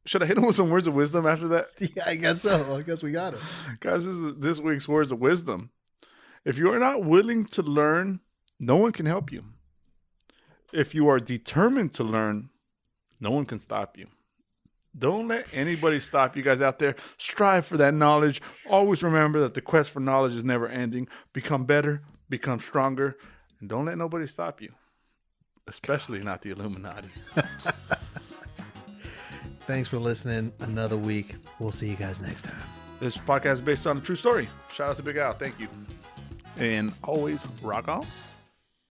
Should I hit them with some words of wisdom after that? Yeah, I guess so. I guess we got it. Guys, this week's words of wisdom. If you are not willing to learn, no one can help you. If you are determined to learn, no one can stop you. Don't let anybody stop you guys out there. Strive for that knowledge. Always remember that the quest for knowledge is never ending. Become better, become stronger, and don't let nobody stop you. Especially not the Illuminati. Thanks for listening another week. We'll see you guys next time. This podcast is based on a true story. Shout out to Big Al. Thank you. And always rock on.